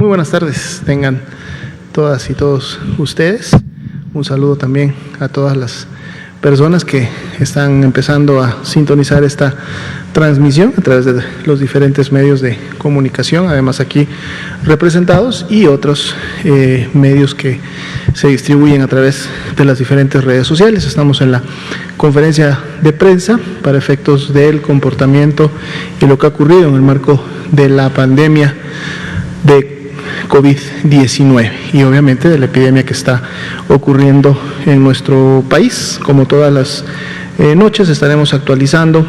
Muy buenas tardes, tengan todas y todos ustedes. Un saludo también a todas las personas que están empezando a sintonizar esta transmisión a través de los diferentes medios de comunicación, además aquí representados, y otros medios que se distribuyen a través de las diferentes redes sociales. Estamos en la conferencia de prensa para efectos del comportamiento y lo que ha ocurrido en el marco de la pandemia de COVID-19 y obviamente de la epidemia que está ocurriendo en nuestro país. Como todas las noches estaremos actualizando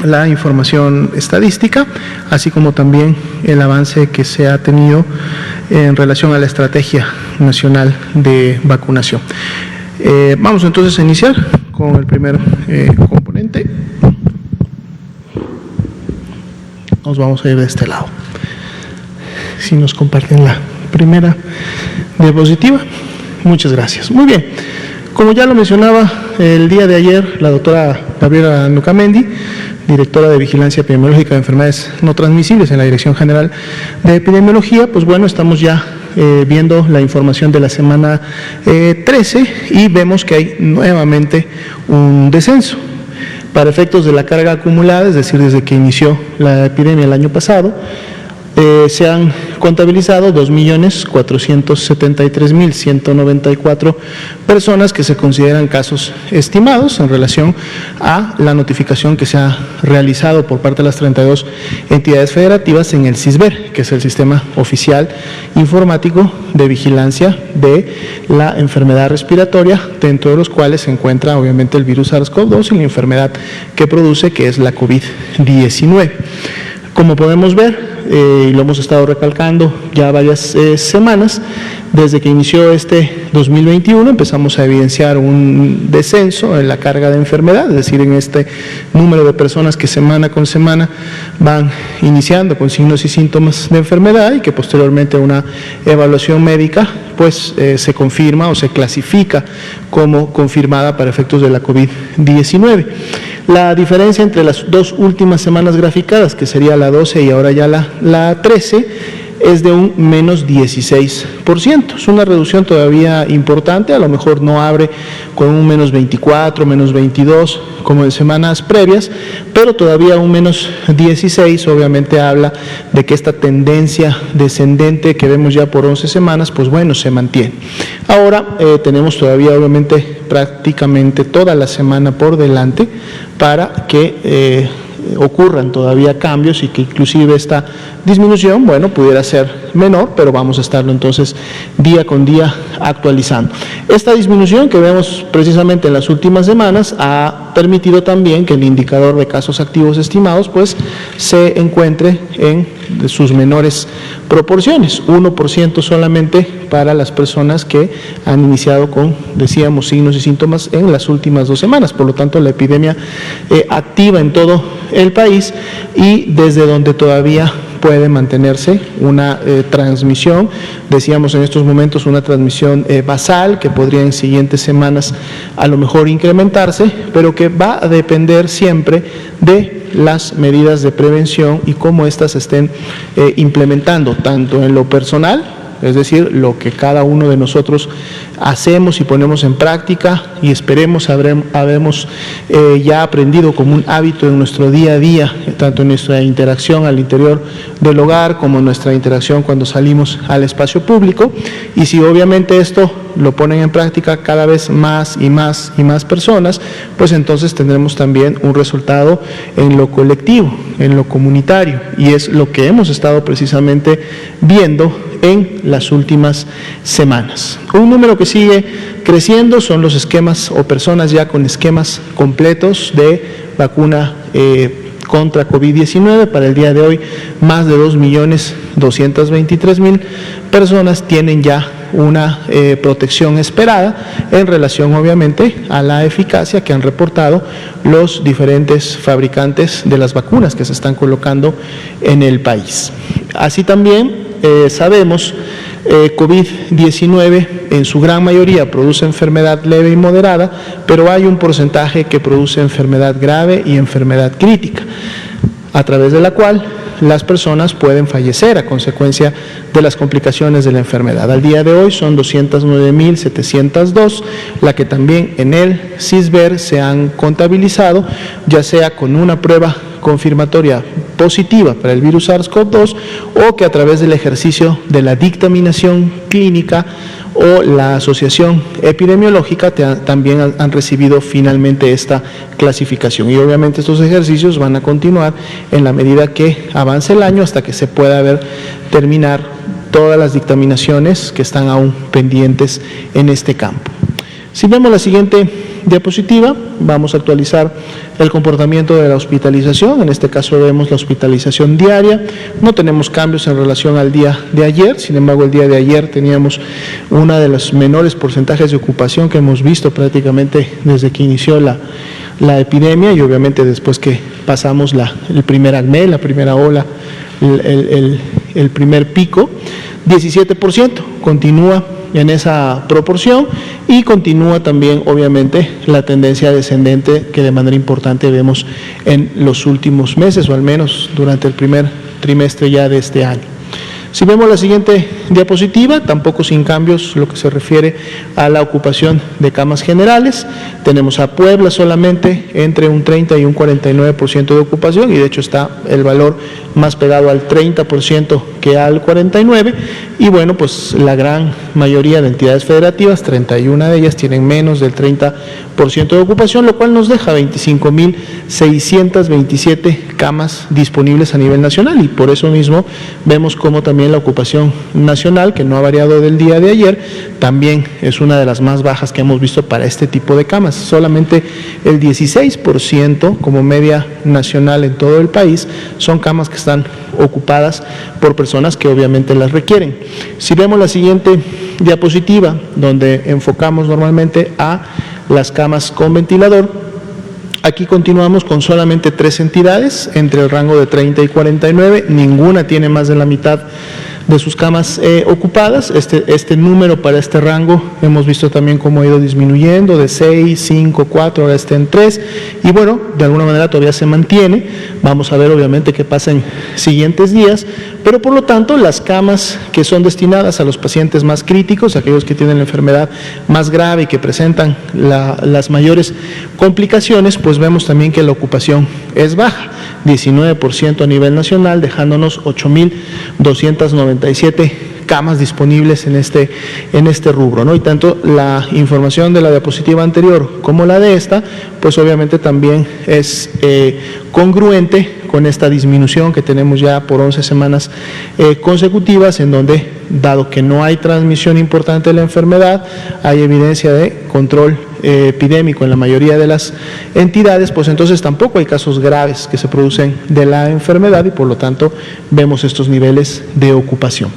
la información estadística, así como también el avance que se ha tenido en relación a la estrategia nacional de vacunación. Vamos entonces a iniciar con el primer componente. Nos vamos a ir de este lado. Si nos comparten la primera diapositiva. Muchas gracias. Muy bien. Como ya lo mencionaba el día de ayer la doctora Gabriela Nucamendi, directora de Vigilancia Epidemiológica de Enfermedades No Transmisibles en la Dirección General de Epidemiología, pues bueno, estamos ya viendo la información de la semana 13 y vemos que hay nuevamente un descenso. Para efectos de la carga acumulada, es decir, desde que inició la epidemia el año pasado, se han contabilizado 2.473.194 personas que se consideran casos estimados en relación a la notificación que se ha realizado por parte de las 32 entidades federativas en el SISBER, que es el Sistema Oficial Informático de Vigilancia de la Enfermedad Respiratoria, dentro de los cuales se encuentra obviamente el virus SARS-CoV-2 y la enfermedad que produce, que es la COVID-19. Como podemos ver, y lo hemos estado recalcando ya varias semanas, desde que inició este 2021 empezamos a evidenciar un descenso en la carga de enfermedad, es decir, en este número de personas que semana con semana van iniciando con signos y síntomas de enfermedad y que posteriormente a una evaluación médica pues se confirma o se clasifica como confirmada para efectos de la COVID-19. La diferencia entre las dos últimas semanas graficadas, que sería la 12 y ahora ya la 13, es de un menos 16%. Es una reducción todavía importante, a lo mejor no abre con un menos 24, menos 22 como en semanas previas, pero todavía un menos 16 obviamente habla de que esta tendencia descendente que vemos ya por 11 semanas, pues bueno, se mantiene. Ahora tenemos todavía obviamente prácticamente toda la semana por delante para que ocurran todavía cambios y que inclusive esta disminución, bueno, pudiera ser menor, pero vamos a estarlo entonces día con día actualizando. Esta disminución que vemos precisamente en las últimas semanas ha permitido también que el indicador de casos activos estimados pues se encuentre en sus menores proporciones, 1% solamente para las personas que han iniciado con, decíamos, signos y síntomas en las últimas 2 semanas, por lo tanto la epidemia activa en todo el país y desde donde todavía puede mantenerse una transmisión, decíamos en estos momentos una transmisión basal que podría en siguientes semanas a lo mejor incrementarse, pero que va a depender siempre de las medidas de prevención y cómo éstas se estén implementando, tanto en lo personal, es decir, lo que cada uno de nosotros hacemos y ponemos en práctica y esperemos habremos ya aprendido como un hábito en nuestro día a día, tanto en nuestra interacción al interior del hogar como en nuestra interacción cuando salimos al espacio público, y si obviamente esto lo ponen en práctica cada vez más y más y más personas, pues entonces tendremos también un resultado en lo colectivo, en lo comunitario, y es lo que hemos estado precisamente viendo en las últimas semanas. Un número que sigue creciendo son los esquemas o personas ya con esquemas completos de vacuna contra COVID-19. Para el día de hoy, más de 2.223.000 personas tienen ya una protección esperada en relación obviamente a la eficacia que han reportado los diferentes fabricantes de las vacunas que se están colocando en el país. Así también sabemos, COVID-19 en su gran mayoría produce enfermedad leve y moderada, pero hay un porcentaje que produce enfermedad grave y enfermedad crítica. a través de la cual las personas pueden fallecer a consecuencia de las complicaciones de la enfermedad. Al día de hoy son 209.702, la que también en el CISBER se han contabilizado, ya sea con una prueba confirmatoria positiva para el virus SARS-CoV-2 o que a través del ejercicio de la dictaminación clínica o la asociación epidemiológica también han recibido finalmente esta clasificación. Y obviamente estos ejercicios van a continuar en la medida que avance el año hasta que se pueda terminar todas las dictaminaciones que están aún pendientes en este campo. Si vemos la siguiente diapositiva, vamos a actualizar el comportamiento de la hospitalización. En este caso vemos la hospitalización diaria. No tenemos cambios en relación al día de ayer, sin embargo el día de ayer teníamos uno de los menores porcentajes de ocupación que hemos visto prácticamente desde que inició la epidemia y obviamente después que pasamos el primer acné, la primera ola, el primer pico. 17% continúa en esa proporción y continúa también obviamente la tendencia descendente que de manera importante vemos en los últimos meses o al menos durante el primer trimestre ya de este año. Si vemos la siguiente diapositiva, tampoco sin cambios lo que se refiere a la ocupación de camas generales. Tenemos a Puebla solamente entre un 30 y un 49% de ocupación y de hecho está el valor más pegado al 30% que al 49%. Y bueno, pues la gran mayoría de entidades federativas, 31 de ellas, tienen menos del 30% de ocupación, lo cual nos deja 25.627 camas disponibles a nivel nacional y por eso mismo vemos como también la ocupación nacional, que no ha variado del día de ayer, también es una de las más bajas que hemos visto para este tipo de camas. Solamente el 16% como media nacional en todo el país son camas que están ocupadas por personas que obviamente las requieren. Si vemos la siguiente diapositiva, donde enfocamos normalmente a las camas con ventilador, aquí continuamos con solamente 3 entidades entre el rango de 30 y 49, ninguna tiene más de la mitad de sus camas ocupadas. Este número para este rango hemos visto también cómo ha ido disminuyendo de 6, 5, 4, ahora está en 3 y bueno, de alguna manera todavía se mantiene. Vamos a ver obviamente qué pasa en siguientes días, pero por lo tanto las camas que son destinadas a los pacientes más críticos, aquellos que tienen la enfermedad más grave y que presentan las mayores complicaciones, pues vemos también que la ocupación es baja, 19% a nivel nacional, dejándonos 8.297 camas disponibles en este rubro, ¿no? Y tanto la información de la diapositiva anterior como la de esta, pues obviamente también es congruente con esta disminución que tenemos ya por 11 semanas consecutivas, en donde, dado que no hay transmisión importante de la enfermedad, hay evidencia de control epidémico en la mayoría de las entidades, pues entonces tampoco hay casos graves que se producen de la enfermedad y por lo tanto vemos estos niveles de ocupación.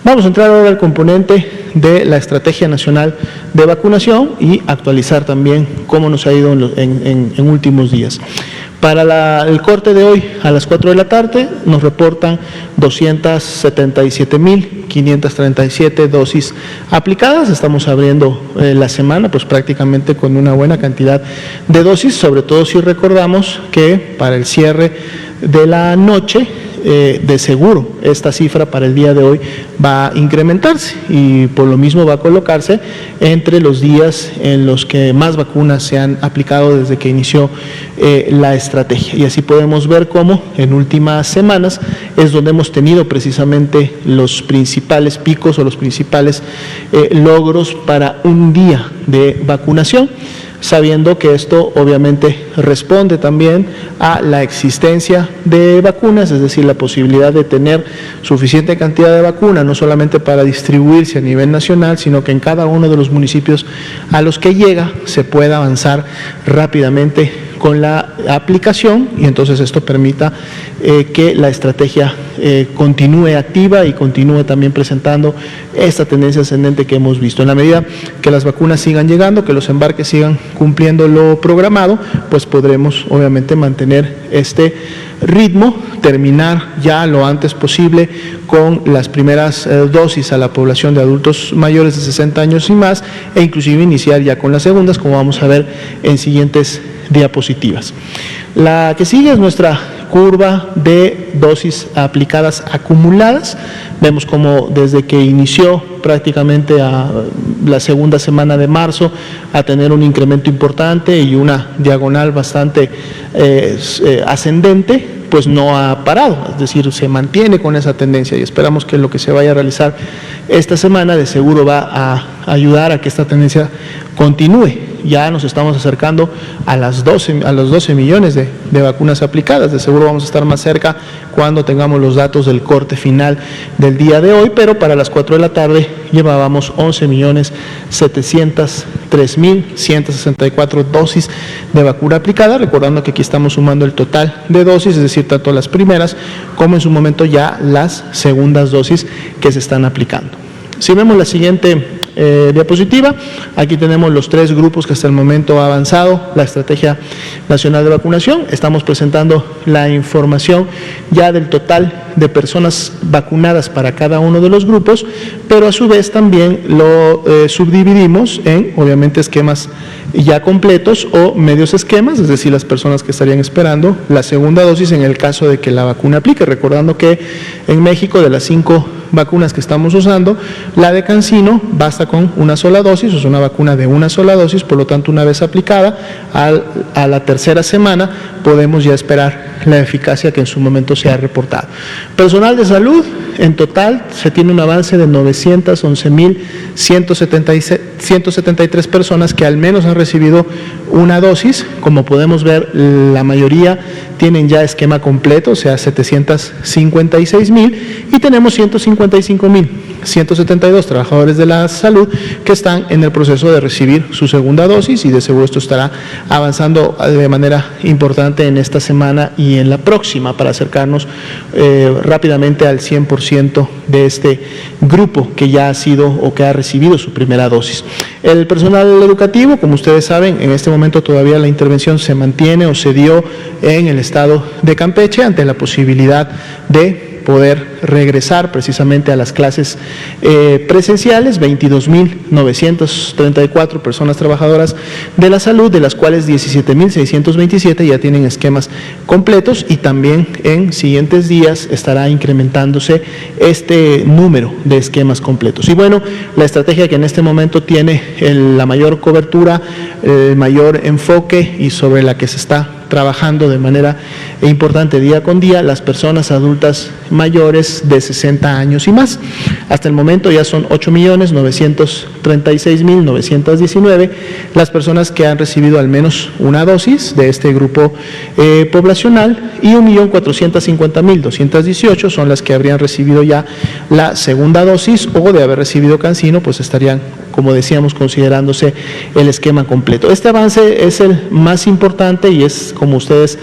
Vamos a entrar ahora al componente de la Estrategia Nacional de Vacunación y actualizar también cómo nos ha ido en últimos días. Para el corte de hoy a las 4 de la tarde nos reportan 277.537 dosis aplicadas. Estamos abriendo la semana pues prácticamente con una buena cantidad de dosis, sobre todo si recordamos que para el cierre de la noche de seguro esta cifra para el día de hoy va a incrementarse y por lo mismo va a colocarse entre los días en los que más vacunas se han aplicado desde que inició la estrategia. Y así podemos ver cómo en últimas semanas es donde hemos tenido precisamente los principales picos o los principales logros para un día de vacunación, sabiendo que esto obviamente responde también a la existencia de vacunas, es decir, la posibilidad de tener suficiente cantidad de vacuna, no solamente para distribuirse a nivel nacional, sino que en cada uno de los municipios a los que llega se pueda avanzar rápidamente con la aplicación y entonces esto permita que la estrategia continúe activa y continúe también presentando esta tendencia ascendente que hemos visto. En la medida que las vacunas sigan llegando, que los embarques sigan cumpliendo lo programado, pues podremos obviamente mantener este ritmo, terminar ya lo antes posible con las primeras dosis a la población de adultos mayores de 60 años y más, e inclusive iniciar ya con las segundas, como vamos a ver en siguientes diapositivas. La que sigue es nuestra curva de dosis aplicadas acumuladas. Vemos como desde que inició prácticamente a la segunda semana de marzo a tener un incremento importante y una diagonal bastante ascendente, pues no ha parado, es decir, se mantiene con esa tendencia, y esperamos que lo que se vaya a realizar esta semana de seguro va a ayudar a que esta tendencia continúe. Ya nos estamos acercando a los 12 millones de vacunas aplicadas. De seguro vamos a estar más cerca cuando tengamos los datos del corte final del día de hoy, pero para las 4 de la tarde llevábamos 11.703.164 dosis de vacuna aplicada, recordando que aquí estamos sumando el total de dosis, es decir, tanto las primeras como en su momento ya las segundas dosis que se están aplicando. Si vemos la siguiente diapositiva, aquí tenemos los 3 grupos que hasta el momento ha avanzado la Estrategia Nacional de Vacunación. Estamos presentando la información ya del total de personas vacunadas para cada uno de los grupos, pero a su vez también lo subdividimos en, obviamente, esquemas ya completos o medios esquemas, es decir, las personas que estarían esperando la segunda dosis en el caso de que la vacuna aplique, recordando que en México, de las 5 vacunas que estamos usando, la de CanSino basta con una sola dosis, es una vacuna de una sola dosis, por lo tanto, una vez aplicada, a la tercera semana podemos ya esperar la eficacia que en su momento se ha reportado. Personal de salud, en total se tiene un avance de 911.173 personas que al menos han recibido una dosis. Como podemos ver, la mayoría tienen ya esquema completo, o sea, 756.000, y tenemos 155.172 trabajadores de la salud que están en el proceso de recibir su segunda dosis, y de seguro esto estará avanzando de manera importante en esta semana y en la próxima para acercarnos rápidamente al 100% de este grupo que ya ha sido o que ha recibido su primera dosis. El personal educativo, como ustedes saben, en este momento todavía la intervención se mantiene o se dio en el estado de Campeche ante la posibilidad de poder regresar precisamente a las clases presenciales. 22.934 personas trabajadoras de la salud, de las cuales 17.627 ya tienen esquemas completos, y también en siguientes días estará incrementándose este número de esquemas completos. Y bueno, la estrategia que en este momento tiene la mayor cobertura, el mayor enfoque y sobre la que se está trabajando de manera importante día con día, las personas adultas mayores de 60 años y más. Hasta el momento ya son 8.936.919 las personas que han recibido al menos una dosis de este grupo poblacional, y 1.450.218 son las que habrían recibido ya la segunda dosis, o de haber recibido CanSino, pues estarían, como decíamos, considerándose el esquema completo. Este avance es el más importante y es, como ustedes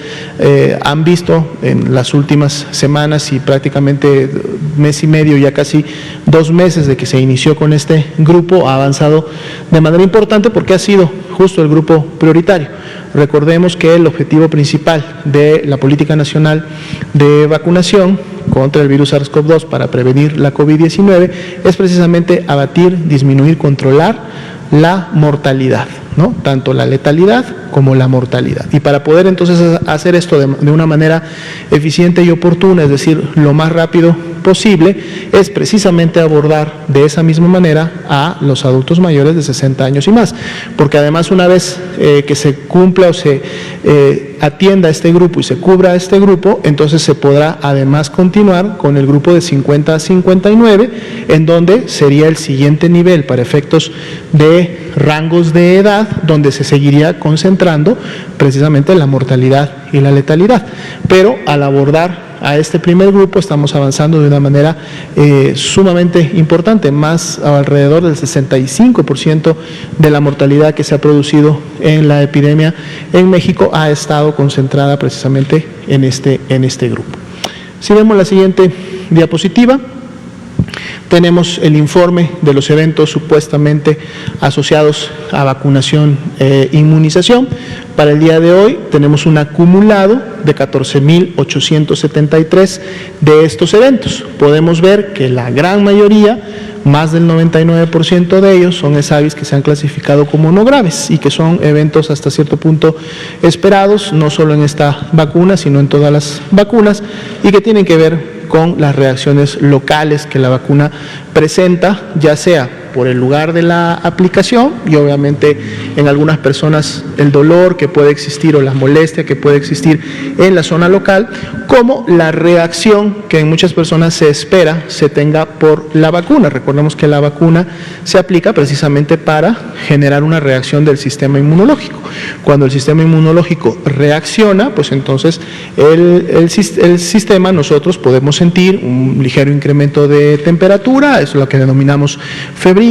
han visto en las últimas semanas y prácticamente mes y medio, ya casi 2 meses de que se inició con este grupo, ha avanzado de manera importante porque ha sido justo el grupo prioritario. Recordemos que el objetivo principal de la Política Nacional de Vacunación contra el virus SARS-CoV-2 para prevenir la COVID-19 es precisamente abatir, disminuir, controlar la mortalidad, ¿no? Tanto la letalidad como la mortalidad. Y para poder entonces hacer esto de una manera eficiente y oportuna, es decir, lo más rápido posible, es precisamente abordar de esa misma manera a los adultos mayores de 60 años y más, porque además, una vez que se cumpla o se atienda a este grupo y se cubra a este grupo, entonces se podrá además continuar con el grupo de 50 a 59, en donde sería el siguiente nivel para efectos de rangos de edad, donde se seguiría concentrando precisamente la mortalidad y la letalidad. Pero al abordar a este primer grupo estamos avanzando de una manera sumamente importante, más alrededor del 65% de la mortalidad que se ha producido en la epidemia en México ha estado concentrada precisamente en este grupo. Si vemos la siguiente diapositiva, Tenemos el informe de los eventos supuestamente asociados a vacunación e inmunización. Para el día de hoy tenemos un acumulado de 14.873 de estos eventos. Podemos ver que la gran mayoría, más del 99% de ellos, son ESAVIS que se han clasificado como no graves y que son eventos hasta cierto punto esperados, no solo en esta vacuna, sino en todas las vacunas, y que tienen que ver con las reacciones locales que la vacuna presenta, ya sea por el lugar de la aplicación y obviamente en algunas personas el dolor que puede existir o la molestia que puede existir en la zona local, como la reacción que en muchas personas se espera se tenga por la vacuna. Recordemos que la vacuna se aplica precisamente para generar una reacción del sistema inmunológico. Cuando el sistema inmunológico reacciona, pues entonces el sistema, nosotros podemos sentir un ligero incremento de temperatura, eso es lo que denominamos febrícula,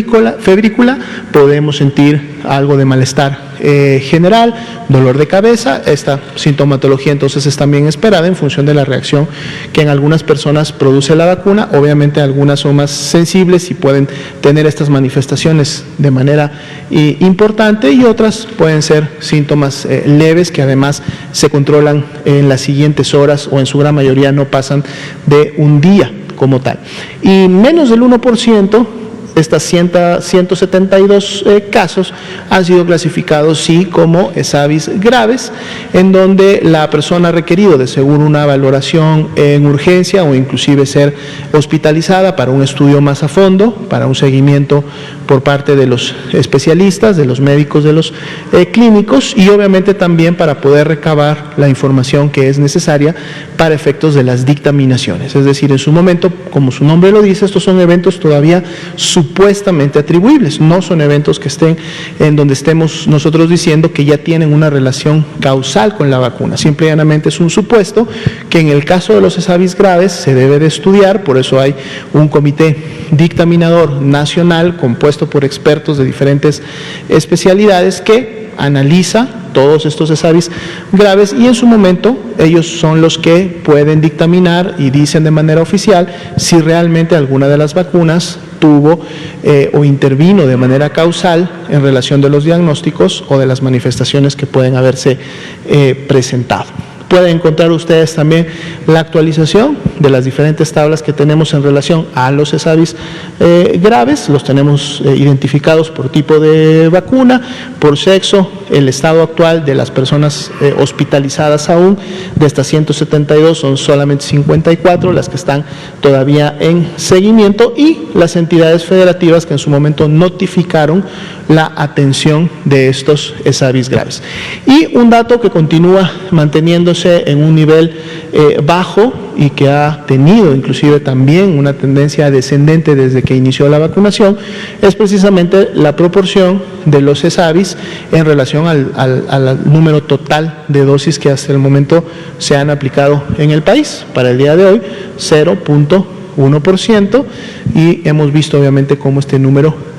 podemos sentir algo de malestar general, dolor de cabeza. Esta sintomatología entonces es también esperada en función de la reacción que en algunas personas produce la vacuna. Obviamente algunas son más sensibles y pueden tener estas manifestaciones de manera importante, y otras pueden ser síntomas leves que además se controlan en las siguientes horas o en su gran mayoría no pasan de un día como tal. Y menos del 1%, estas 172 casos han sido clasificados sí como ESAVIS graves, en donde la persona ha requerido de seguro una valoración en urgencia o inclusive ser hospitalizada para un estudio más a fondo, para un seguimiento por parte de los especialistas, de los médicos, de los clínicos, y obviamente también para poder recabar la información que es necesaria para efectos de las dictaminaciones. Es decir, en su momento, como su nombre lo dice, estos son eventos todavía supuestamente atribuibles, no son eventos que estén en donde estemos nosotros diciendo que ya tienen una relación causal con la vacuna. Simple y llanamente es un supuesto que en el caso de los ESAVIS graves se debe de estudiar. Por eso hay un comité dictaminador nacional compuesto por expertos de diferentes especialidades que analiza todos estos ESAVIS graves, y en su momento ellos son los que pueden dictaminar y dicen de manera oficial si realmente alguna de las vacunas tuvo o intervino de manera causal en relación de los diagnósticos o de las manifestaciones que pueden haberse presentado. Pueden encontrar ustedes también la actualización de las diferentes tablas que tenemos en relación a los ESAVIS graves. Los tenemos identificados por tipo de vacuna, por sexo, el estado actual de las personas hospitalizadas aún. De estas 172 son solamente 54 las que están todavía en seguimiento, y las entidades federativas que en su momento notificaron la atención de estos ESAVIS graves. Y un dato que continúa manteniéndose en un nivel bajo y que ha tenido inclusive también una tendencia descendente desde que inició la vacunación, es precisamente la proporción de los ESAVIS en relación al número total de dosis que hasta el momento se han aplicado en el país. Para el día de hoy, 0.1%, y hemos visto obviamente cómo este número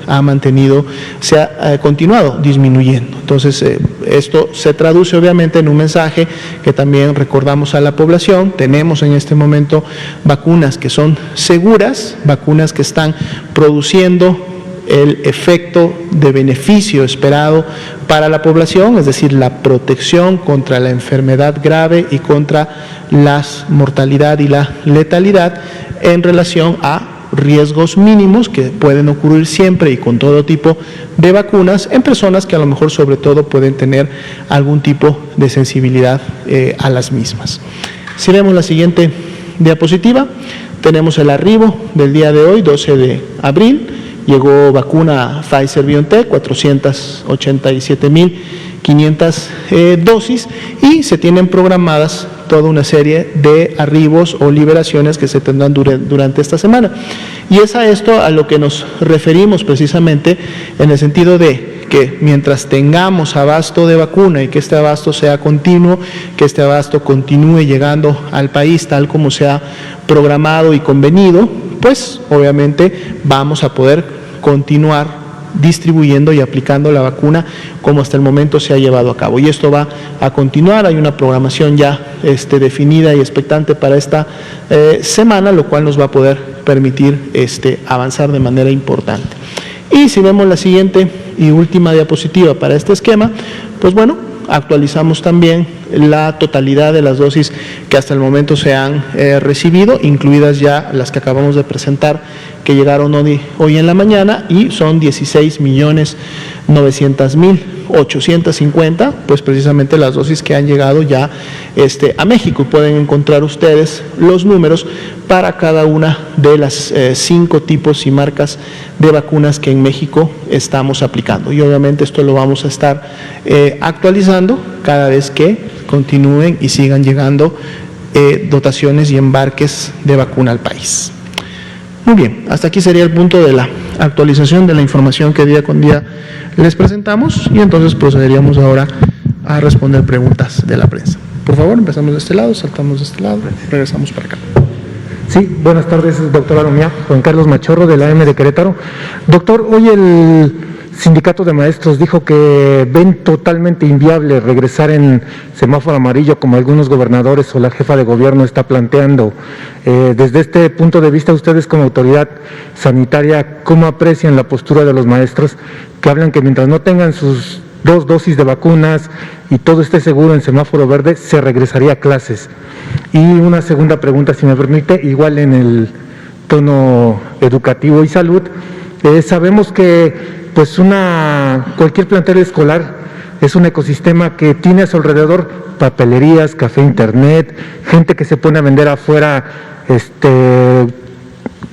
se ha continuado disminuyendo. Entonces, esto se traduce obviamente en un mensaje que también recordamos a la población. Tenemos en este momento vacunas que son seguras, vacunas que están produciendo el efecto de beneficio esperado para la población, es decir, la protección contra la enfermedad grave y contra la mortalidad y la letalidad en relación a riesgos mínimos que pueden ocurrir siempre y con todo tipo de vacunas en personas que a lo mejor sobre todo pueden tener algún tipo de sensibilidad a las mismas. Si vemos la siguiente diapositiva, tenemos el arribo del día de hoy, 12 de abril, llegó vacuna Pfizer-BioNTech, 487.500 dosis, y se tienen programadas toda una serie de arribos o liberaciones que se tendrán durante esta semana. Y es a esto a lo que nos referimos precisamente, en el sentido de que mientras tengamos abasto de vacuna y que este abasto sea continuo, que este abasto continúe llegando al país tal como se ha programado y convenido, pues obviamente vamos a poder continuar distribuyendo y aplicando la vacuna como hasta el momento se ha llevado a cabo. Y esto va a continuar, hay una programación ya definida y expectante para esta semana, lo cual nos va a poder permitir avanzar de manera importante. Y si vemos la siguiente y última diapositiva para este esquema, pues bueno, actualizamos también la totalidad de las dosis que hasta el momento se han recibido, incluidas ya las que acabamos de presentar, que llegaron hoy en la mañana, y son 16.900.850, pues precisamente las dosis que han llegado ya a México. Pueden encontrar ustedes los números para cada una de las 5 tipos y marcas de vacunas que en México estamos aplicando. Y obviamente esto lo vamos a estar actualizando cada vez que continúen y sigan llegando dotaciones y embarques de vacuna al país. Muy bien, hasta aquí sería el punto de la actualización de la información que día con día les presentamos, y entonces procederíamos ahora a responder preguntas de la prensa. Por favor, empezamos de este lado, saltamos de este lado, regresamos para acá. Sí, buenas tardes, doctor Aromía. Juan Carlos Machorro, de la AM de Querétaro. Doctor, hoy el Sindicato de Maestros dijo que ven totalmente inviable regresar en semáforo amarillo como algunos gobernadores o la jefa de gobierno está planteando. Desde este punto de vista, ustedes como autoridad sanitaria, ¿cómo aprecian la postura de los maestros que hablan que mientras no tengan sus 2 dosis de vacunas y todo esté seguro en semáforo verde, se regresaría a clases? Y una segunda pregunta, si me permite, igual en el tono educativo y salud. Sabemos que cualquier plantel escolar es un ecosistema que tiene a su alrededor papelerías, café, internet, gente que se pone a vender afuera,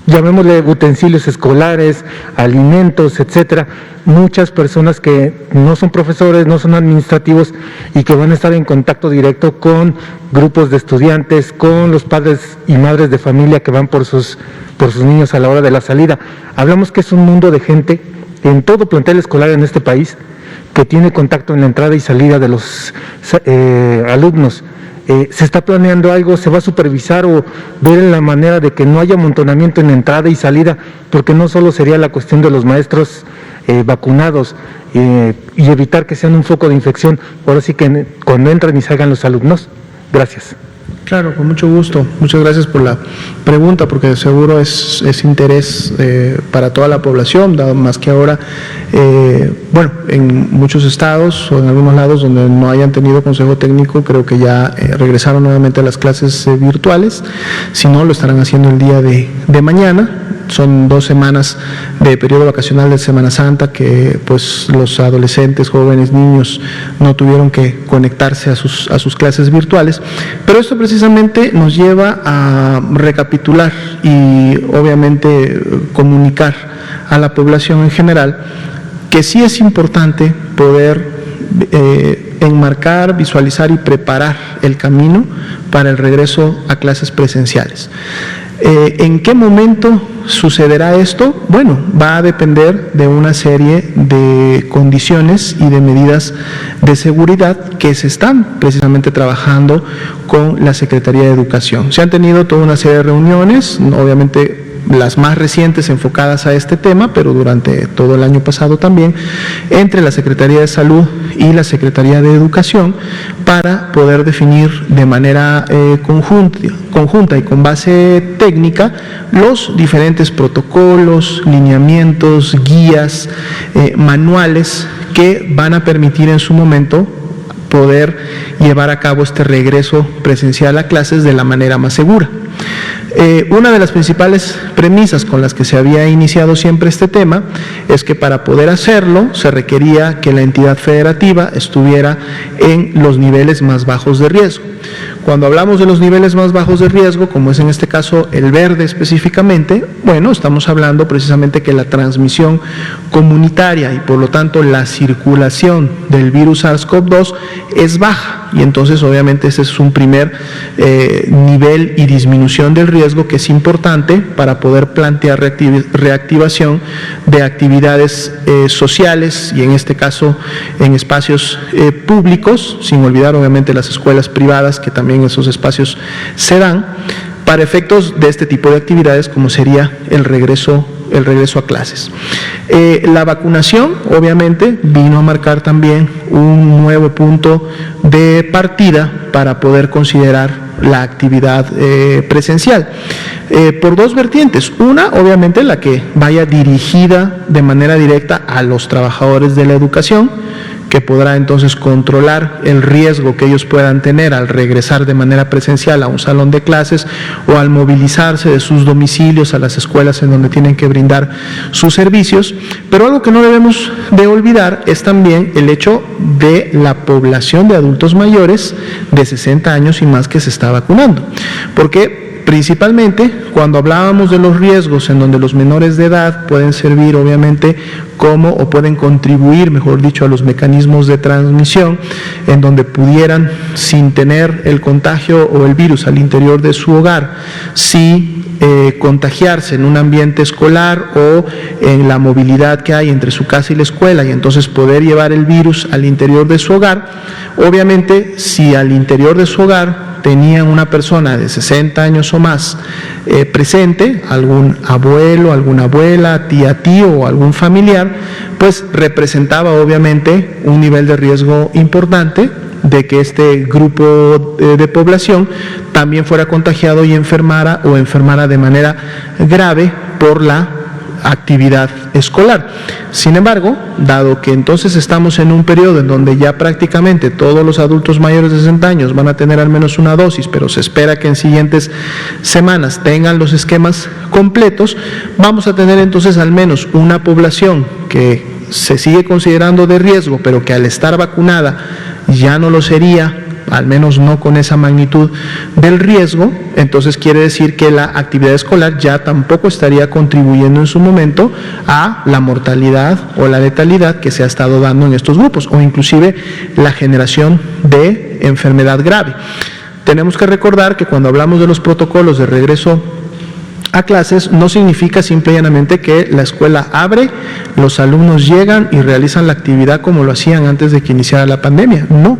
llamémosle utensilios escolares, alimentos, etcétera. Muchas personas que no son profesores, no son administrativos y que van a estar en contacto directo con grupos de estudiantes, con los padres y madres de familia que van por sus niños a la hora de la salida. Hablamos que es un mundo de gente en todo plantel escolar en este país que tiene contacto en la entrada y salida de los alumnos. ¿Se está planeando algo? ¿Se va a supervisar o ver en la manera de que no haya amontonamiento en entrada y salida? Porque no solo sería la cuestión de los maestros vacunados y evitar que sean un foco de infección, ahora sí que cuando entran y salgan los alumnos. Gracias. Claro, con mucho gusto. Muchas gracias por la pregunta, porque de seguro es interés para toda la población, dado más que ahora, en muchos estados o en algunos lados donde no hayan tenido consejo técnico, creo que ya regresaron nuevamente a las clases virtuales. Si no, lo estarán haciendo el día de mañana. Son 2 semanas de periodo vacacional de Semana Santa que pues los adolescentes, jóvenes, niños no tuvieron que conectarse a sus clases virtuales, pero esto precisamente nos lleva a recapitular y obviamente comunicar a la población en general que sí es importante poder enmarcar, visualizar y preparar el camino para el regreso a clases presenciales. ¿En qué momento sucederá esto? Bueno, va a depender de una serie de condiciones y de medidas de seguridad que se están precisamente trabajando con la Secretaría de Educación. Se han tenido toda una serie de reuniones, obviamente las más recientes enfocadas a este tema, pero durante todo el año pasado también, entre la Secretaría de Salud y la Secretaría de Educación, para poder definir de manera conjunta y con base técnica los diferentes protocolos, lineamientos, guías, manuales que van a permitir en su momento poder llevar a cabo este regreso presencial a clases de la manera más segura. Una de las principales premisas con las que se había iniciado siempre este tema es que para poder hacerlo se requería que la entidad federativa estuviera en los niveles más bajos de riesgo. Cuando hablamos de los niveles más bajos de riesgo, como es en este caso el verde específicamente, bueno, estamos hablando precisamente que la transmisión comunitaria y por lo tanto la circulación del virus SARS-CoV-2 es baja, y entonces obviamente ese es un primer nivel y disminución del riesgo que es importante para poder plantear reactivación de actividades sociales y en este caso en espacios públicos, sin olvidar obviamente las escuelas privadas, que también esos espacios se dan para efectos de este tipo de actividades como sería el regreso el regreso a clases. La vacunación, obviamente, vino a marcar también un nuevo punto de partida para poder considerar la actividad presencial, por dos vertientes. Una, obviamente, la que vaya dirigida de manera directa a los trabajadores de la educación, que podrá entonces controlar el riesgo que ellos puedan tener al regresar de manera presencial a un salón de clases o al movilizarse de sus domicilios a las escuelas en donde tienen que brindar sus servicios. Pero algo que no debemos de olvidar es también el hecho de la población de adultos mayores de 60 años y más que se está vacunando, porque principalmente cuando hablábamos de los riesgos en donde los menores de edad pueden servir obviamente como, o pueden contribuir, mejor dicho, a los mecanismos de transmisión, en donde pudieran, sin tener el contagio o el virus al interior de su hogar, sí contagiarse en un ambiente escolar o en la movilidad que hay entre su casa y la escuela, y entonces poder llevar el virus al interior de su hogar. Obviamente, si al interior de su hogar tenía una persona de 60 años o más presente, algún abuelo, alguna abuela, tía, tío o algún familiar, pues representaba obviamente un nivel de riesgo importante de que este grupo de población también fuera contagiado y enfermara de manera grave por la actividad escolar. Sin embargo, dado que entonces estamos en un periodo en donde ya prácticamente todos los adultos mayores de 60 años van a tener al menos una dosis, pero se espera que en siguientes semanas tengan los esquemas completos, vamos a tener entonces al menos una población que se sigue considerando de riesgo, pero que al estar vacunada ya no lo sería, al menos no con esa magnitud del riesgo. Entonces quiere decir que la actividad escolar ya tampoco estaría contribuyendo en su momento a la mortalidad o la letalidad que se ha estado dando en estos grupos, o inclusive la generación de enfermedad grave. Tenemos que recordar que cuando hablamos de los protocolos de regreso a clases, no significa simple y llanamente que la escuela abre, los alumnos llegan y realizan la actividad como lo hacían antes de que iniciara la pandemia. No,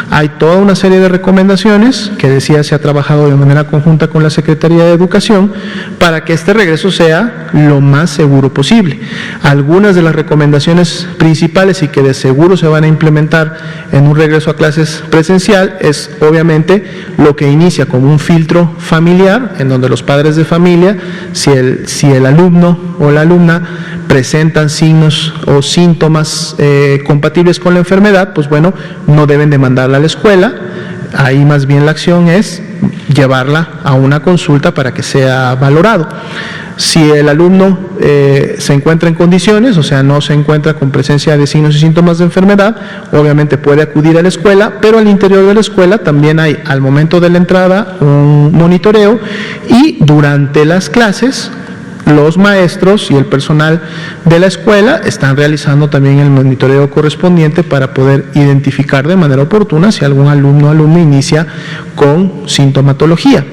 hay toda una serie de recomendaciones que decía se ha trabajado de manera conjunta con la Secretaría de Educación para que este regreso sea lo más seguro posible. Algunas de las recomendaciones principales y que de seguro se van a implementar en un regreso a clases presencial es obviamente lo que inicia como un filtro familiar, en donde los padres de familia, si el alumno o la alumna presentan signos o síntomas compatibles con la enfermedad, pues bueno, no deben de mandarla a la escuela. Ahí más bien la acción es llevarla a una consulta para que sea valorado. Si el alumno se encuentra en condiciones, o sea, no se encuentra con presencia de signos y síntomas de enfermedad, obviamente puede acudir a la escuela, pero al interior de la escuela también hay, al momento de la entrada, un monitoreo, y durante las clases los maestros y el personal de la escuela están realizando también el monitoreo correspondiente para poder identificar de manera oportuna si algún alumno o alumna inicia con sintomatología.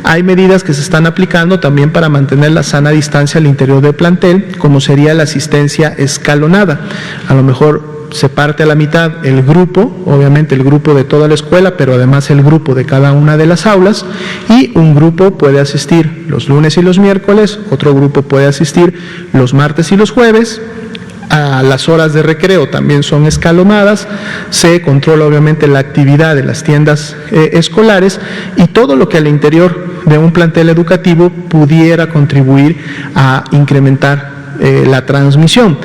Hay medidas que se están aplicando también para mantener la sana distancia al interior del plantel, como sería la asistencia escalonada. A lo mejor se parte a la mitad el grupo, obviamente el grupo de toda la escuela, pero además el grupo de cada una de las aulas, y un grupo puede asistir los lunes y los miércoles, otro grupo puede asistir los martes y los jueves. A las horas de recreo también son escalonadas, se controla obviamente la actividad de las tiendas escolares y todo lo que al interior de un plantel educativo pudiera contribuir a incrementar la transmisión.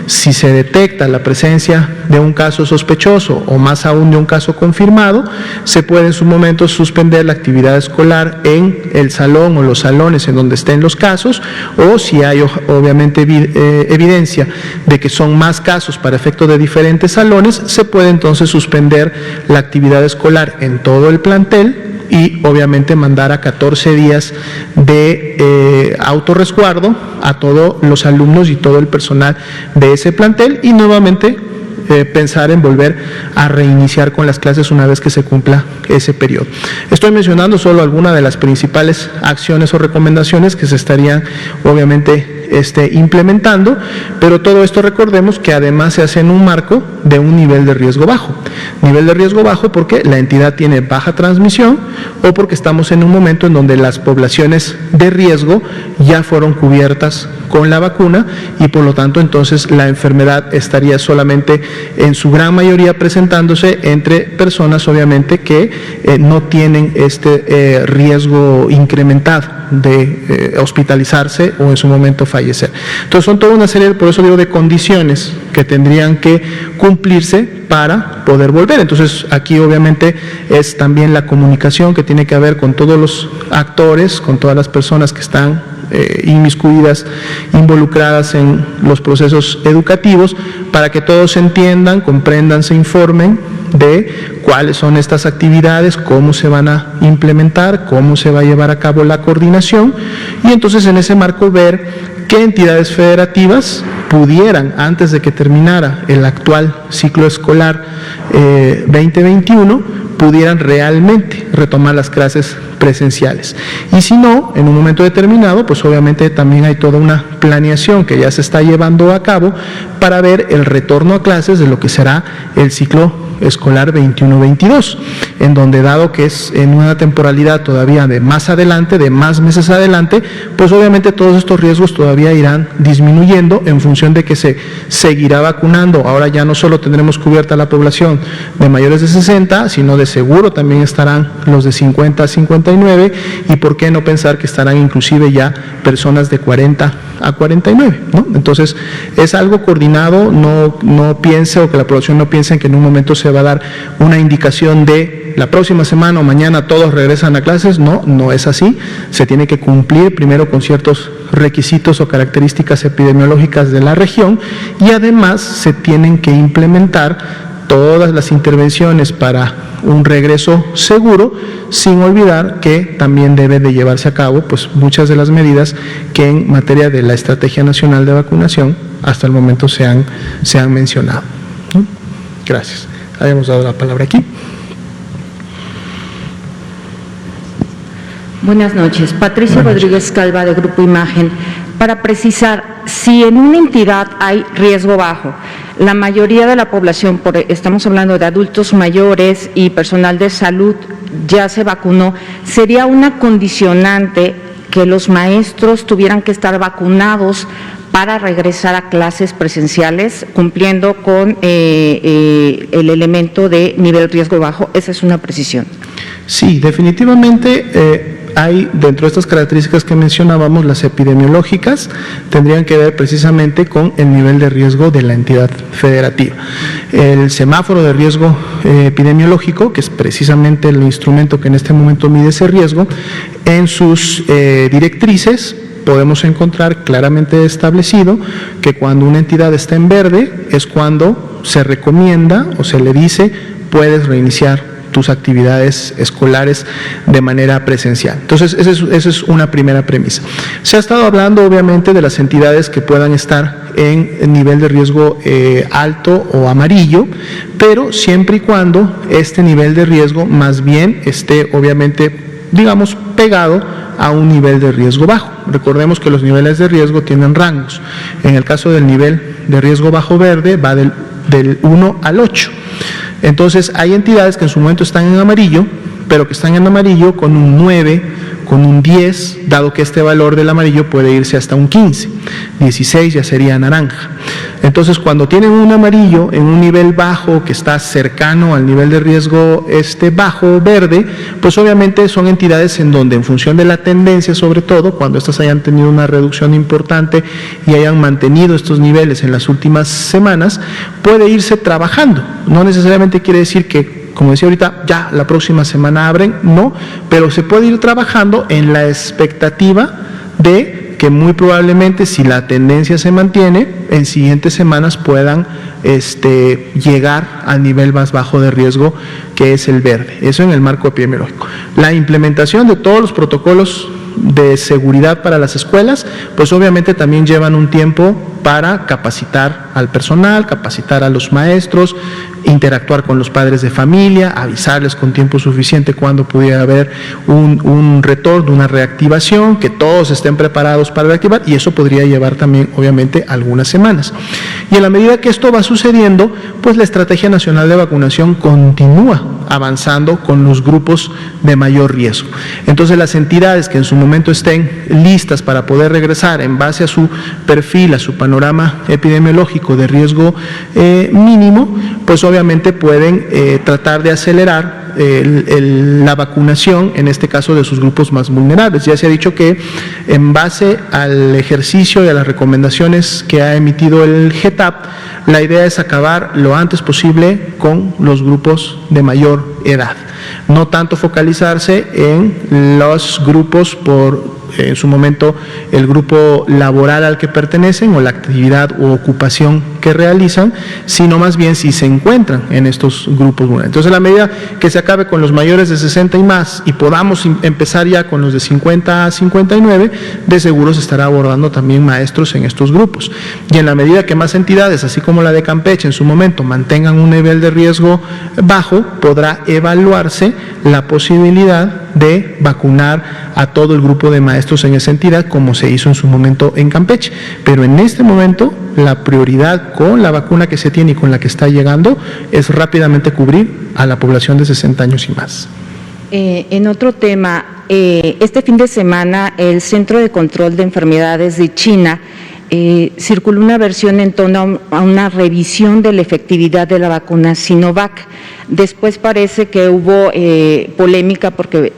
Si se detecta la presencia de un caso sospechoso o más aún de un caso confirmado, se puede en su momento suspender la actividad escolar en el salón o los salones en donde estén los casos, o si hay obviamente evidencia de que son más casos para efecto de diferentes salones, se puede entonces suspender la actividad escolar en todo el plantel y obviamente mandar a 14 días de autorresguardo a todos los alumnos y todo el personal de ese plantel, y nuevamente pensar en volver a reiniciar con las clases una vez que se cumpla ese periodo. Estoy mencionando solo algunas de las principales acciones o recomendaciones que se estarían obviamente implementando, pero todo esto recordemos que además se hace en un marco de un nivel de riesgo bajo. Nivel de riesgo bajo porque la entidad tiene baja transmisión o porque estamos en un momento en donde las poblaciones de riesgo ya fueron cubiertas con la vacuna y por lo tanto entonces la enfermedad estaría solamente en su gran mayoría presentándose entre personas obviamente que no tienen este riesgo incrementado de hospitalizarse o en su momento fallecer. Entonces son toda una serie, por eso digo, de condiciones que tendrían que cumplirse para poder volver. Entonces aquí obviamente es también la comunicación que tiene que haber con todos los actores, con todas las personas que están inmiscuidas, involucradas en los procesos educativos, para que todos entiendan, comprendan, se informen de cuáles son estas actividades, cómo se van a implementar, cómo se va a llevar a cabo la coordinación y entonces en ese marco ver qué entidades federativas pudieran, antes de que terminara el actual ciclo escolar 2021, pudieran realmente retomar las clases presenciales. Y si no, en un momento determinado, pues obviamente también hay toda una planeación que ya se está llevando a cabo para ver el retorno a clases de lo que será el ciclo escolar 21-22, en donde dado que es en una temporalidad todavía de más adelante, de más meses adelante, pues obviamente todos estos riesgos todavía irán disminuyendo en función de que se seguirá vacunando. Ahora ya no solo tendremos cubierta la población de mayores de 60, sino de seguro también estarán los de 50 a 59 y por qué no pensar que estarán inclusive ya personas de 40 a 49, ¿no? Entonces es algo coordinado, no piense o que la población no piense en que en un momento se va a dar una indicación de la próxima semana o mañana todos regresan a clases. No es así. Se tiene que cumplir primero con ciertos requisitos o características epidemiológicas de la región y además se tienen que implementar todas las intervenciones para un regreso seguro, sin olvidar que también debe de llevarse a cabo pues muchas de las medidas que en materia de la Estrategia Nacional de Vacunación hasta el momento se han mencionado. Gracias. Habíamos dado la palabra aquí. Buenas noches. Patricia Rodríguez Calva, de Grupo Imagen. Para precisar, si en una entidad hay riesgo bajo, la mayoría de la población, estamos hablando de adultos mayores y personal de salud, ya se vacunó, ¿sería una condicionante que los maestros tuvieran que estar vacunados para regresar a clases presenciales, cumpliendo con el elemento de nivel riesgo bajo? Esa es una precisión. Sí, definitivamente hay dentro de estas características que mencionábamos, las epidemiológicas, tendrían que ver precisamente con el nivel de riesgo de la entidad federativa. El semáforo de riesgo epidemiológico, que es precisamente el instrumento que en este momento mide ese riesgo, en sus directrices podemos encontrar claramente establecido que cuando una entidad está en verde es cuando se recomienda o se le dice puedes reiniciar tus actividades escolares de manera presencial. Entonces, esa es una primera premisa. Se ha estado hablando obviamente de las entidades que puedan estar en nivel de riesgo alto o amarillo, pero siempre y cuando este nivel de riesgo más bien esté obviamente, digamos, pegado a un nivel de riesgo bajo. Recordemos que los niveles de riesgo tienen rangos. En el caso del nivel de riesgo bajo verde va del 1 al 8. Entonces hay entidades que en su momento están en amarillo, pero que están en amarillo con un 9, con un 10, dado que este valor del amarillo puede irse hasta un 15, 16 ya sería naranja. Entonces cuando tienen un amarillo en un nivel bajo que está cercano al nivel de riesgo bajo verde, pues obviamente son entidades en donde en función de la tendencia, sobre todo cuando estas hayan tenido una reducción importante y hayan mantenido estos niveles en las últimas semanas, puede irse trabajando. No necesariamente quiere decir que, como decía ahorita, ya la próxima semana abren, no, pero se puede ir trabajando en la expectativa de que muy probablemente, si la tendencia se mantiene, en siguientes semanas puedan llegar al nivel más bajo de riesgo, que es el verde. Eso en el marco epidemiológico. La implementación de todos los protocolos de seguridad para las escuelas, pues obviamente también llevan un tiempo para capacitar al personal, capacitar a los maestros, interactuar con los padres de familia, avisarles con tiempo suficiente cuando pudiera haber un retorno, una reactivación, que todos estén preparados para reactivar, y eso podría llevar también, obviamente, algunas semanas. Y en la medida que esto va sucediendo, pues la Estrategia Nacional de Vacunación continúa avanzando con los grupos de mayor riesgo. Entonces, las entidades que en su momento estén listas para poder regresar en base a su perfil, a su panorama epidemiológico de riesgo mínimo, pues obviamente pueden tratar de acelerar la vacunación, en este caso de sus grupos más vulnerables. Ya se ha dicho que en base al ejercicio y a las recomendaciones que ha emitido el GETAP, la idea es acabar lo antes posible con los grupos de mayor edad. No tanto focalizarse en los grupos en su momento el grupo laboral al que pertenecen o la actividad u ocupación que realizan, sino más bien si se encuentran en estos grupos vulnerables. Entonces, a la medida que se acabe con los mayores de 60 y más y podamos empezar ya con los de 50 a 59, de seguro se estará abordando también maestros en estos grupos. Y en la medida que más entidades, así como la de Campeche en su momento, mantengan un nivel de riesgo bajo, podrá evaluarse la posibilidad de vacunar a todo el grupo de maestros en esa entidad, como se hizo en su momento en Campeche. Pero en este momento, la prioridad con la vacuna que se tiene y con la que está llegando es rápidamente cubrir a la población de 60 años y más. En otro tema, este fin de semana el Centro de Control de Enfermedades de China circuló una versión en torno a una revisión de la efectividad de la vacuna Sinovac. Después parece que hubo polémica porque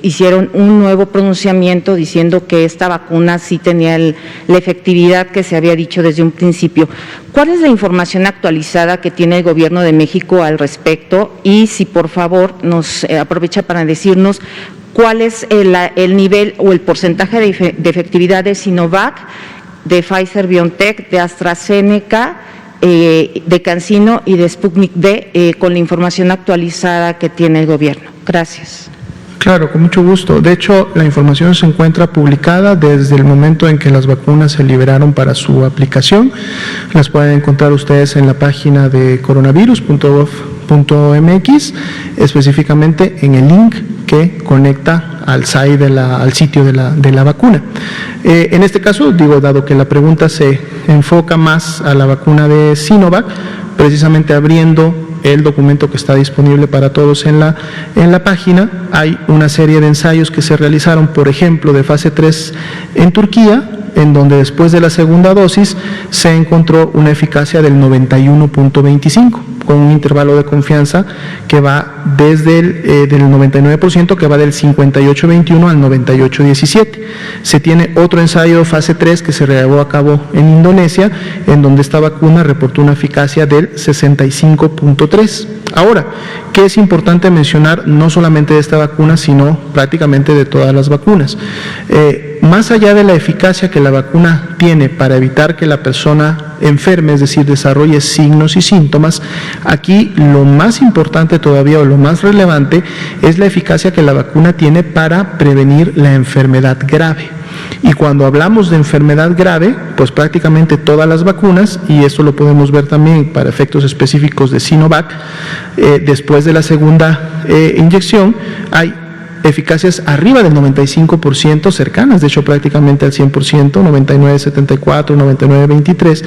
hicieron un nuevo pronunciamiento diciendo que esta vacuna sí tenía la efectividad que se había dicho desde un principio. ¿Cuál es la información actualizada que tiene el Gobierno de México al respecto? Y si por favor nos aprovecha para decirnos cuál es el nivel o el porcentaje de efectividad de Sinovac, de Pfizer-BioNTech, de AstraZeneca, de CanSino y de Sputnik V, con la información actualizada que tiene el gobierno. Gracias. Claro, con mucho gusto. De hecho, la información se encuentra publicada desde el momento en que las vacunas se liberaron para su aplicación. Las pueden encontrar ustedes en la página de coronavirus.gov.mx, específicamente en el link que conecta al sitio de la vacuna. En este caso, dado que la pregunta se enfoca más a la vacuna de Sinovac, precisamente abriendo el documento que está disponible para todos en la página, hay una serie de ensayos que se realizaron, por ejemplo, de fase 3 en Turquía, en donde después de la segunda dosis se encontró una eficacia del 91.25, con un intervalo de confianza que va desde del 99%, que va del 58.21 al 98.17. Se tiene otro ensayo fase 3 que se llevó a cabo en Indonesia, en donde esta vacuna reportó una eficacia del 65.3. Ahora, ¿qué es importante mencionar no solamente de esta vacuna, sino prácticamente de todas las vacunas? Más allá de la eficacia que la vacuna tiene para evitar que la persona enferme, es decir, desarrolle signos y síntomas, aquí lo más importante todavía o lo más relevante es la eficacia que la vacuna tiene para prevenir la enfermedad grave. Y cuando hablamos de enfermedad grave, pues prácticamente todas las vacunas, y esto lo podemos ver también para efectos específicos de Sinovac, después de la segunda inyección, hay eficacias arriba del 95%, cercanas, de hecho prácticamente al 100%, 99.74, 99.23,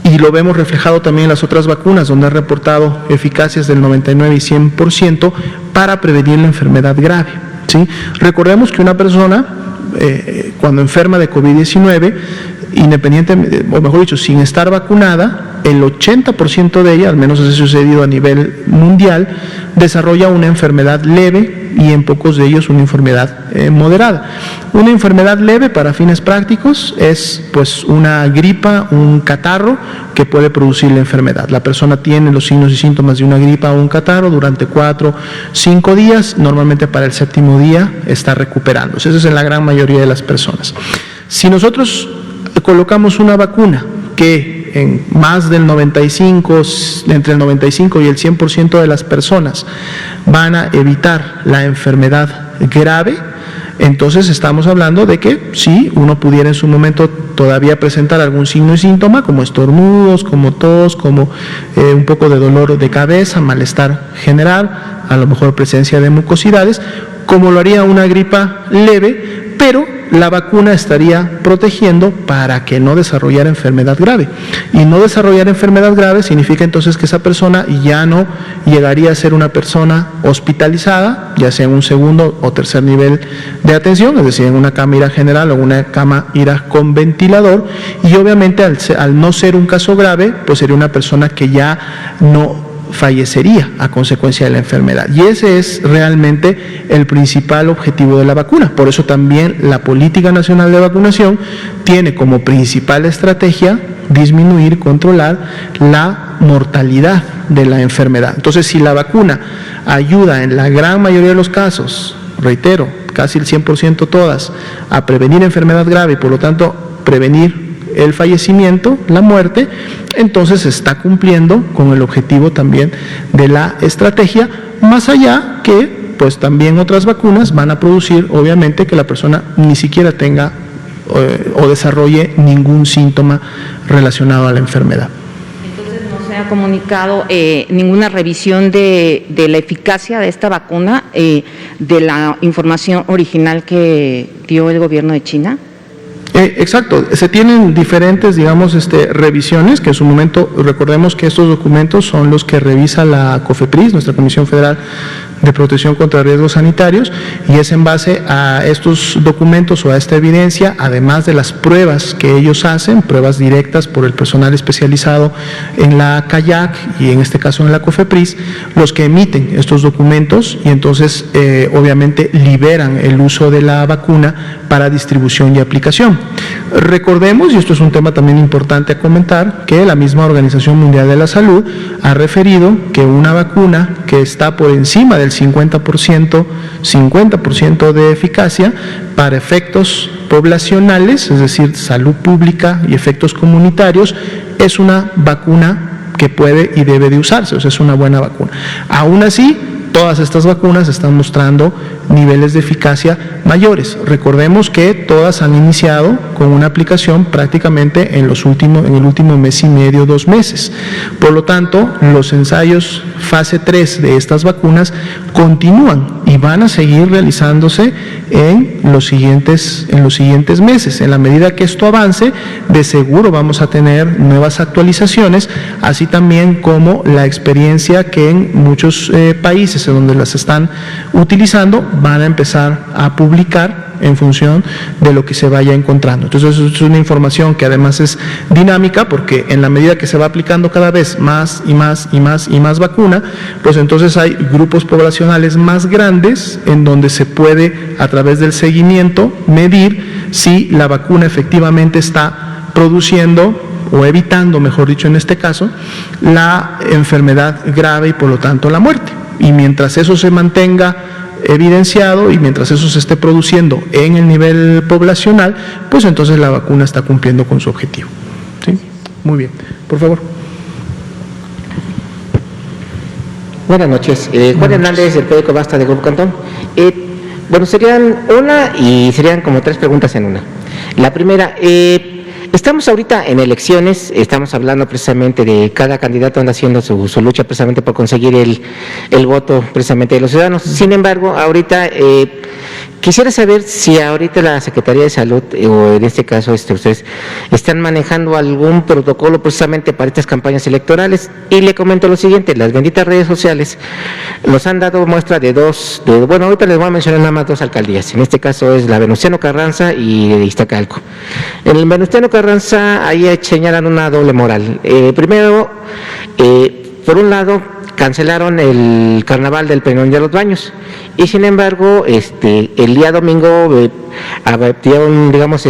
y lo vemos reflejado también en las otras vacunas, donde ha reportado eficacias del 99 y 100% para prevenir la enfermedad grave, ¿sí? Recordemos que una persona, cuando enferma de COVID-19, independientemente, o mejor dicho, sin estar vacunada, el 80% de ella, al menos eso ha sucedido a nivel mundial, desarrolla una enfermedad leve y en pocos de ellos una enfermedad moderada. Una enfermedad leve, para fines prácticos, es pues una gripa, un catarro que puede producir la enfermedad. La persona tiene los signos y síntomas de una gripa o un catarro durante 4 o 5 días, normalmente para el 7º día está recuperándose. Eso es en la gran mayoría de las personas. Si nosotros colocamos una vacuna que en más del 95, entre el 95 y el 100% de las personas van a evitar la enfermedad grave, Entonces estamos hablando de que sí, uno pudiera en su momento todavía presentar algún signo y síntoma, como estornudos, como tos, como un poco de dolor de cabeza, malestar general, a lo mejor presencia de mucosidades, como lo haría una gripa leve, pero la vacuna estaría protegiendo para que no desarrollara enfermedad grave. Y no desarrollar enfermedad grave significa entonces que esa persona ya no llegaría a ser una persona hospitalizada, ya sea en un segundo o tercer nivel de atención, es decir, en una cama IRA general o una cama IRA con ventilador, y obviamente al no ser un caso grave, pues sería una persona que ya no fallecería a consecuencia de la enfermedad. Y ese es realmente el principal objetivo de la vacuna. Por eso también la Política Nacional de Vacunación tiene como principal estrategia disminuir, controlar la mortalidad de la enfermedad. Entonces, si la vacuna ayuda en la gran mayoría de los casos, reitero, casi el 100% todas, a prevenir enfermedad grave y por lo tanto prevenir el fallecimiento, la muerte, entonces se está cumpliendo con el objetivo también de la estrategia, más allá que pues también otras vacunas van a producir obviamente que la persona ni siquiera tenga o desarrolle ningún síntoma relacionado a la enfermedad. Entonces no se ha comunicado ninguna revisión de la eficacia de esta vacuna, de la información original que dio el gobierno de China. Exacto, se tienen diferentes, digamos, revisiones, que en su momento, recordemos que estos documentos son los que revisa la COFEPRIS, nuestra Comisión Federal de Protección contra Riesgos Sanitarios, y es en base a estos documentos o a esta evidencia, además de las pruebas que ellos hacen, pruebas directas por el personal especializado en la CAYAC y en este caso en la COFEPRIS, los que emiten estos documentos y entonces obviamente liberan el uso de la vacuna para distribución y aplicación. Recordemos, y esto es un tema también importante a comentar, que la misma Organización Mundial de la Salud ha referido que una vacuna que está por encima del 50% de eficacia para efectos poblacionales, es decir, salud pública y efectos comunitarios, es una vacuna que puede y debe de usarse, o sea, es una buena vacuna. Aún así, todas estas vacunas están mostrando niveles de eficacia mayores. Recordemos que todas han iniciado con una aplicación prácticamente en el último mes y medio, 2 meses. Por lo tanto, los ensayos fase 3 de estas vacunas continúan y van a seguir realizándose en los siguientes meses. En la medida que esto avance, de seguro vamos a tener nuevas actualizaciones, así también como la experiencia que en muchos países en donde las están utilizando van a empezar a publicar en función de lo que se vaya encontrando. Entonces, es una información que además es dinámica, porque en la medida que se va aplicando cada vez más y más y más y más vacuna, pues entonces hay grupos poblacionales más grandes en donde se puede, a través del seguimiento, medir si la vacuna efectivamente está produciendo o evitando, mejor dicho en este caso, la enfermedad grave y por lo tanto la muerte. Y mientras eso se mantenga evidenciado y mientras eso se esté produciendo en el nivel poblacional, pues entonces la vacuna está cumpliendo con su objetivo. ¿Sí? Muy bien. Por favor. Buenas noches. Juan Hernández, del periódico Basta de Grupo Cantón. Bueno, serían como 3 preguntas en una. La primera, estamos ahorita en elecciones, estamos hablando precisamente de cada candidato anda haciendo su lucha precisamente por conseguir el voto precisamente de los ciudadanos. Sin embargo, ahorita quisiera saber si ahorita la Secretaría de Salud, o en este caso ustedes, están manejando algún protocolo precisamente para estas campañas electorales. Y le comento lo siguiente: las benditas redes sociales nos han dado muestra bueno, ahorita les voy a mencionar nada más 2 alcaldías. En este caso es la Venustiano Carranza y de Iztacalco. En el Venustiano Carranza, ahí señalan una doble moral. Primero, por un lado, cancelaron el carnaval del Peñón de los Baños y sin embargo el día domingo digamos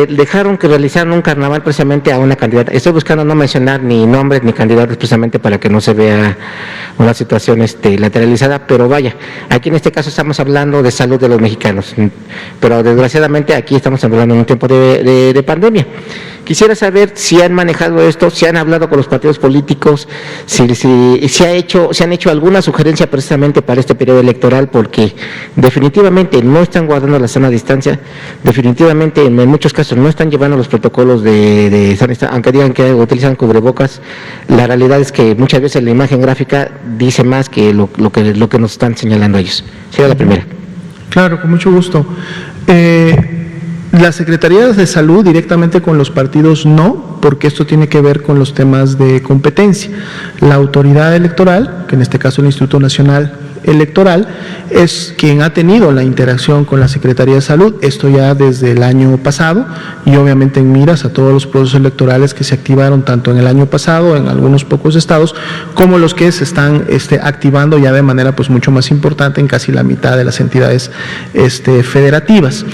dejaron que realizaran un carnaval precisamente a una candidata. Estoy buscando no mencionar ni nombres ni candidatos precisamente para que no se vea una situación lateralizada, pero vaya, aquí en este caso estamos hablando de salud de los mexicanos, pero desgraciadamente aquí estamos hablando en un tiempo de pandemia. Quisiera saber si han manejado esto, si han hablado con los partidos políticos, si han hecho alguna sugerencia precisamente para este periodo electoral, porque definitivamente no están guardando la sana distancia, definitivamente en muchos casos no están llevando los protocolos de sana distancia, aunque digan que utilizan cubrebocas. La realidad es que muchas veces la imagen gráfica dice más que lo que nos están señalando ellos. Sería la primera. Claro, con mucho gusto. Las secretarías de salud directamente con los partidos no, porque esto tiene que ver con los temas de competencia. La autoridad electoral, que en este caso el Instituto Nacional Electoral, es quien ha tenido la interacción con la Secretaría de Salud, esto ya desde el año pasado, y obviamente en miras a todos los procesos electorales que se activaron tanto en el año pasado, en algunos pocos estados, como los que se están activando ya de manera pues mucho más importante en casi la mitad de las entidades federativas.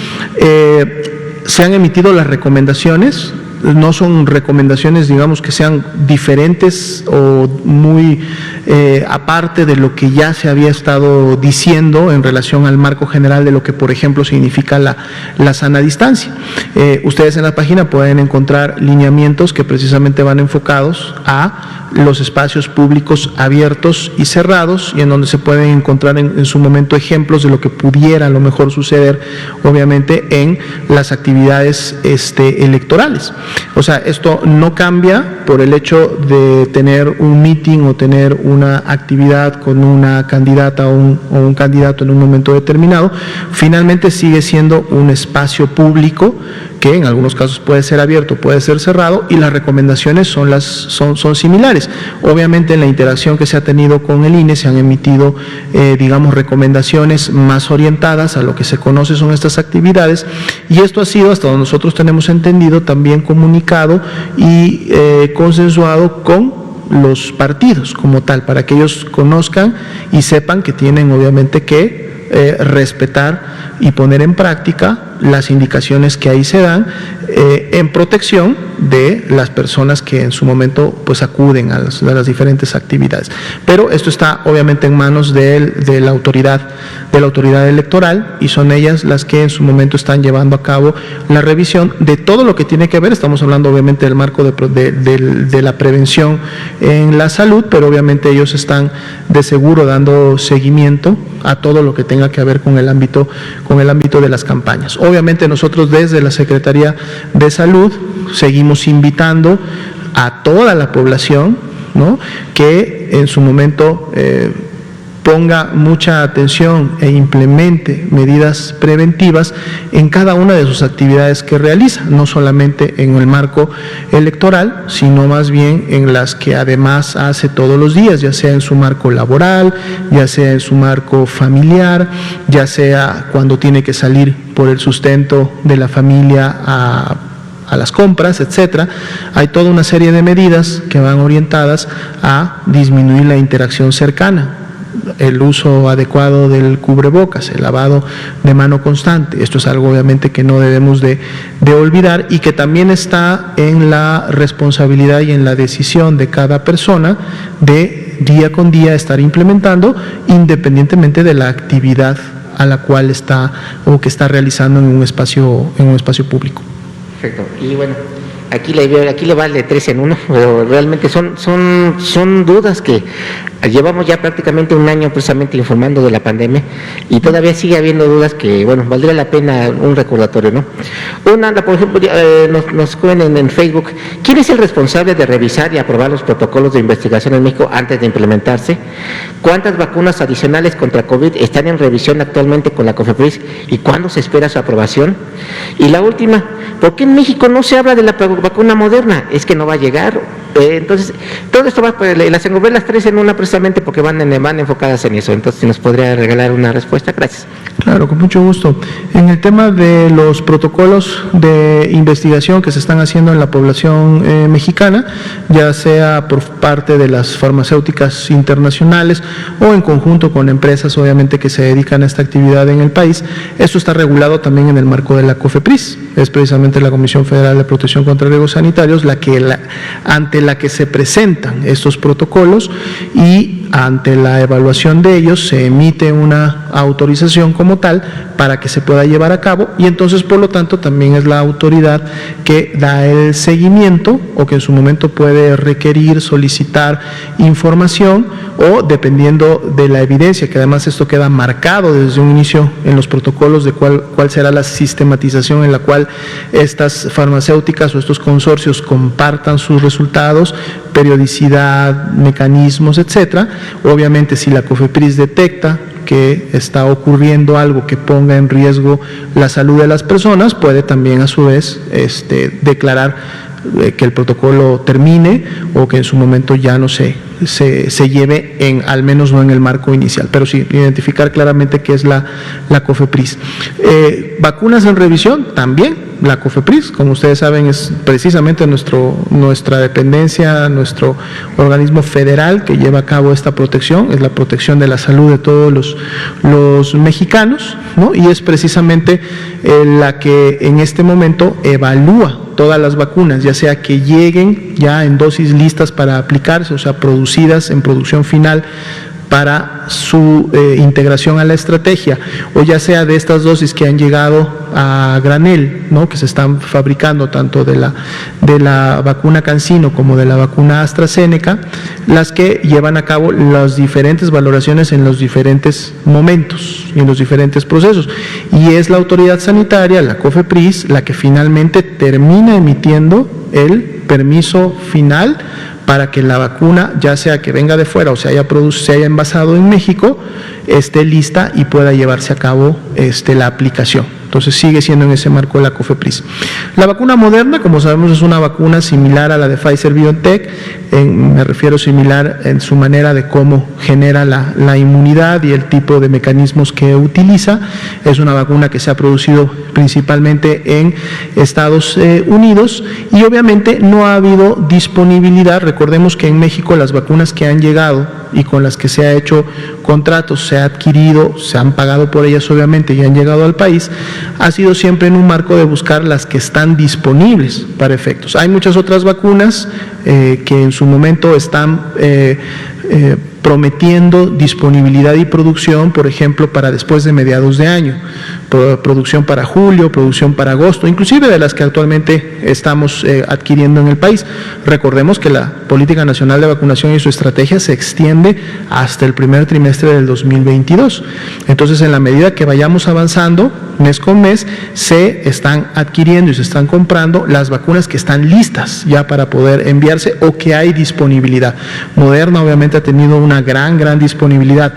Se han emitido las recomendaciones. No son recomendaciones, digamos, que sean diferentes o muy aparte de lo que ya se había estado diciendo en relación al marco general de lo que, por ejemplo, significa la sana distancia. Ustedes en la página pueden encontrar lineamientos que precisamente van enfocados a los espacios públicos abiertos y cerrados, y en donde se pueden encontrar en su momento ejemplos de lo que pudiera a lo mejor suceder, obviamente, en las actividades electorales. O sea, esto no cambia por el hecho de tener un meeting o tener una actividad con una candidata o un candidato en un momento determinado. Finalmente sigue siendo un espacio público que en algunos casos puede ser abierto, puede ser cerrado, y las recomendaciones son similares. Obviamente en la interacción que se ha tenido con el INE se han emitido, digamos, recomendaciones más orientadas a lo que se conoce son estas actividades, y esto ha sido, hasta donde nosotros tenemos entendido, también comunicado y consensuado con los partidos como tal, para que ellos conozcan y sepan que tienen obviamente que respetar y poner en práctica las indicaciones que ahí se dan en protección de las personas que en su momento pues acuden a las diferentes actividades. Pero esto está obviamente en manos de la autoridad electoral, y son ellas las que en su momento están llevando a cabo la revisión de todo lo que tiene que ver. Estamos hablando obviamente del marco de la prevención en la salud, pero obviamente ellos están de seguro dando seguimiento a todo lo que tenga que ver con el ámbito de las campañas. Obviamente nosotros desde la Secretaría de Salud seguimos invitando a toda la población, ¿no?, que en su momento ponga mucha atención e implemente medidas preventivas en cada una de sus actividades que realiza, no solamente en el marco electoral, sino más bien en las que además hace todos los días, ya sea en su marco laboral, ya sea en su marco familiar, ya sea cuando tiene que salir por el sustento de la familia a las compras, etcétera. Hay toda una serie de medidas que van orientadas a disminuir la interacción cercana, el uso adecuado del cubrebocas, el lavado de mano constante. Esto es algo obviamente que no debemos de olvidar, y que también está en la responsabilidad y en la decisión de cada persona de día con día estar implementando, independientemente de la actividad a la cual está o que está realizando en un espacio público. Perfecto. Y bueno, aquí le vale 3 en 1, pero realmente son dudas que llevamos ya prácticamente un año precisamente informando de la pandemia, y todavía sigue habiendo dudas que, bueno, valdría la pena un recordatorio, ¿no? Una, por ejemplo, nos escriben en Facebook: ¿quién es el responsable de revisar y aprobar los protocolos de investigación en México antes de implementarse? ¿Cuántas vacunas adicionales contra COVID están en revisión actualmente con la COFEPRIS y cuándo se espera su aprobación? Y la última, ¿por qué en México no se habla de la vacuna Moderna? ¿Es que no va a llegar? Entonces, todo esto va, las englobé las 3 en una precisamente porque van enfocadas en eso. Entonces, si nos podría regalar una respuesta, gracias. Claro, con mucho gusto. En el tema de los protocolos de investigación que se están haciendo en la población mexicana, ya sea por parte de las farmacéuticas internacionales o en conjunto con empresas, obviamente, que se dedican a esta actividad en el país, esto está regulado también en el marco de la COFEPRIS. Es precisamente la Comisión Federal de Protección contra Riesgos Sanitarios ante la que se presentan estos protocolos, y y ante la evaluación de ellos se emite una autorización como tal para que se pueda llevar a cabo, y entonces por lo tanto también es la autoridad que da el seguimiento o que en su momento puede requerir, solicitar información, o dependiendo de la evidencia, que además esto queda marcado desde un inicio en los protocolos de cuál será la sistematización en la cual estas farmacéuticas o estos consorcios compartan sus resultados, periodicidad, mecanismos, etcétera. Obviamente, si la COFEPRIS detecta que está ocurriendo algo que ponga en riesgo la salud de las personas, puede también a su vez declarar que el protocolo termine o que en su momento ya no se lleve, al menos no en el marco inicial, pero sí identificar claramente qué es la COFEPRIS. Vacunas en revisión, también la COFEPRIS, como ustedes saben, es precisamente nuestra dependencia, nuestro organismo federal que lleva a cabo esta protección, es la protección de la salud de todos los mexicanos, ¿no? Y es precisamente la que en este momento evalúa todas las vacunas, ya sea que lleguen ya en dosis listas para aplicarse, o sea, producidas en producción final para su integración a la estrategia, o ya sea de estas dosis que han llegado a granel, ¿no?, que se están fabricando tanto de la vacuna CanSino como de la vacuna AstraZeneca, las que llevan a cabo las diferentes valoraciones en los diferentes momentos y en los diferentes procesos. Y es la autoridad sanitaria, la COFEPRIS, la que finalmente termina emitiendo el permiso final para que la vacuna, ya sea que venga de fuera o se haya envasado en México, esté lista y pueda llevarse a cabo la aplicación. Entonces sigue siendo en ese marco de la COFEPRIS. La vacuna Moderna, como sabemos, es una vacuna similar a la de Pfizer-BioNTech, me refiero similar en su manera de cómo genera la inmunidad y el tipo de mecanismos que utiliza. Es una vacuna que se ha producido principalmente en Estados Unidos y obviamente no ha habido disponibilidad. Recordemos que en México las vacunas que han llegado y con las que se ha hecho contratos, se ha adquirido, se han pagado por ellas obviamente y han llegado al país, ha sido siempre en un marco de buscar las que están disponibles para efectos. Hay muchas otras vacunas que en su momento están prometiendo disponibilidad y producción, por ejemplo, para después de mediados de año, producción para julio, producción para agosto, inclusive de las que actualmente estamos adquiriendo en el país. Recordemos que la Política Nacional de Vacunación y su estrategia se extiende hasta el primer trimestre del 2022. Entonces, en la medida que vayamos avanzando, mes con mes, se están adquiriendo y se están comprando las vacunas que están listas ya para poder enviarse o que hay disponibilidad. Moderna obviamente ha tenido una gran disponibilidad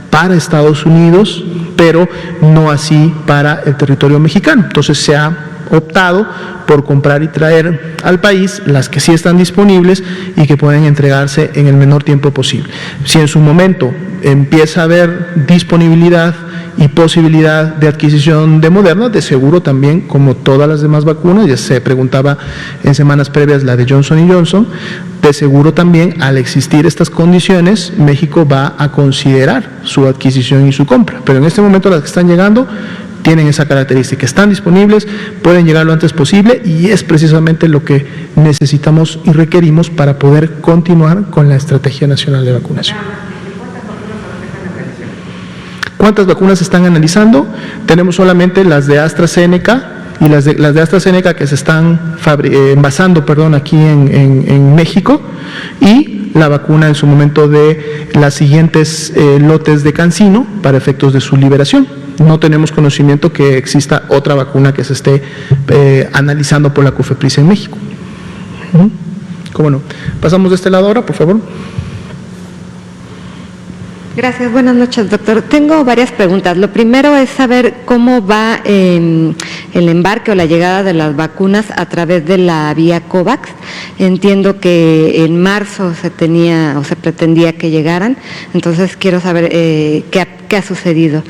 para Estados Unidos, pero no así para el territorio mexicano. Entonces se ha optado por comprar y traer al país las que sí están disponibles y que pueden entregarse en el menor tiempo posible. Si en su momento empieza a haber disponibilidad y posibilidad de adquisición de Moderna, de seguro también, como todas las demás vacunas, ya se preguntaba en semanas previas la de Johnson & Johnson, de seguro también al existir estas condiciones, México va a considerar su adquisición y su compra. Pero en este momento las que están llegando tienen esa característica, están disponibles, pueden llegar lo antes posible y es precisamente lo que necesitamos y requerimos para poder continuar con la Estrategia Nacional de Vacunación. ¿Cuántas vacunas se están analizando? Tenemos solamente las de AstraZeneca y las de AstraZeneca que se están envasando, aquí en México, y la vacuna en su momento de las siguientes lotes de CanSino para efectos de su liberación. No tenemos conocimiento que exista otra vacuna que se esté analizando por la COFEPRIS en México. ¿Cómo no? Pasamos de este lado ahora, por favor. Gracias, buenas noches, doctor. Tengo varias preguntas. Lo primero es saber cómo va el embarque o la llegada de las vacunas a través de la vía COVAX. Entiendo que en marzo se pretendía que llegaran, entonces quiero saber qué ha sucedido.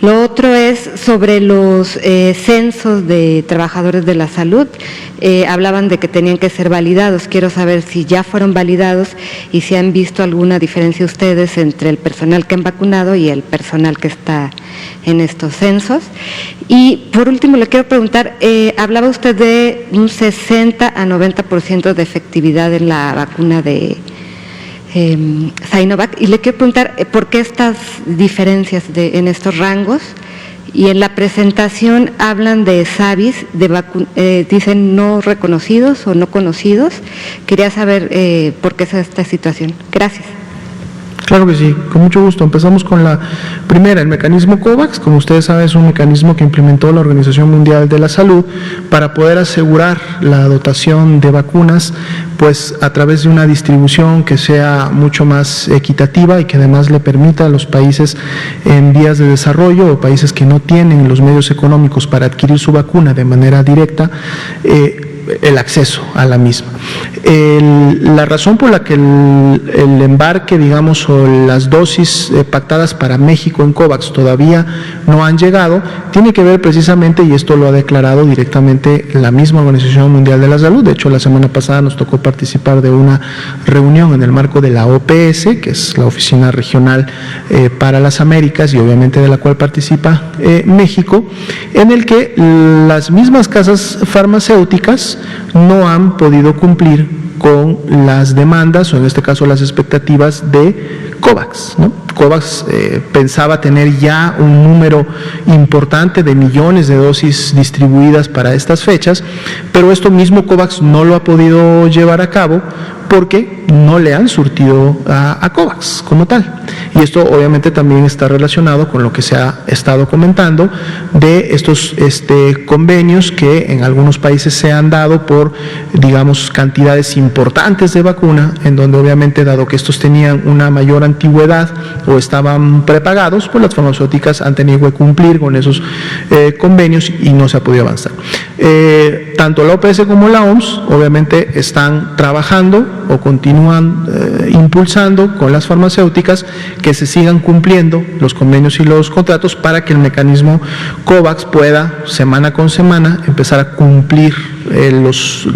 Lo otro es sobre los censos de trabajadores de la salud. Hablaban de que tenían que ser validados. Quiero saber si ya fueron validados y si han visto alguna diferencia ustedes entre el personal que han vacunado y el personal que está en estos censos. Y por último le quiero preguntar, hablaba usted de un 60 a 90% de efectividad en la vacuna de Sinovac, y le quiero preguntar por qué estas diferencias en estos rangos. Y en la presentación hablan de SAVIs, dicen no reconocidos o no conocidos. Quería saber por qué es esta situación. Gracias. Claro que sí, con mucho gusto. Empezamos con la primera, el mecanismo COVAX. Como ustedes saben, es un mecanismo que implementó la Organización Mundial de la Salud para poder asegurar la dotación de vacunas, pues a través de una distribución que sea mucho más equitativa y que además le permita a los países en vías de desarrollo o países que no tienen los medios económicos para adquirir su vacuna de manera directa, el acceso a la misma. La razón por la que el embarque, digamos, o las dosis pactadas para México en COVAX todavía no han llegado, tiene que ver precisamente, y esto lo ha declarado directamente la misma Organización Mundial de la Salud. De hecho, la semana pasada nos tocó participar de una reunión en el marco de la OPS, que es la Oficina Regional para las Américas, y obviamente de la cual participa México, en el que las mismas casas farmacéuticas no han podido cumplir con las demandas, o en este caso las expectativas de COVAX, ¿no? COVAX pensaba tener ya un número importante de millones de dosis distribuidas para estas fechas, pero esto mismo COVAX no lo ha podido llevar a cabo porque no le han surtido a COVAX como tal. Y esto obviamente también está relacionado con lo que se ha estado comentando de estos convenios que en algunos países se han dado por, digamos, cantidades importantes de vacuna, en donde obviamente, dado que estos tenían una mayor antigüedad o estaban prepagados, pues las farmacéuticas han tenido que cumplir con esos convenios y no se ha podido avanzar. Tanto la OPS como la OMS obviamente están trabajando o continúan impulsando con las farmacéuticas que se sigan cumpliendo los convenios y los contratos para que el mecanismo COVAX pueda semana con semana empezar a cumplir los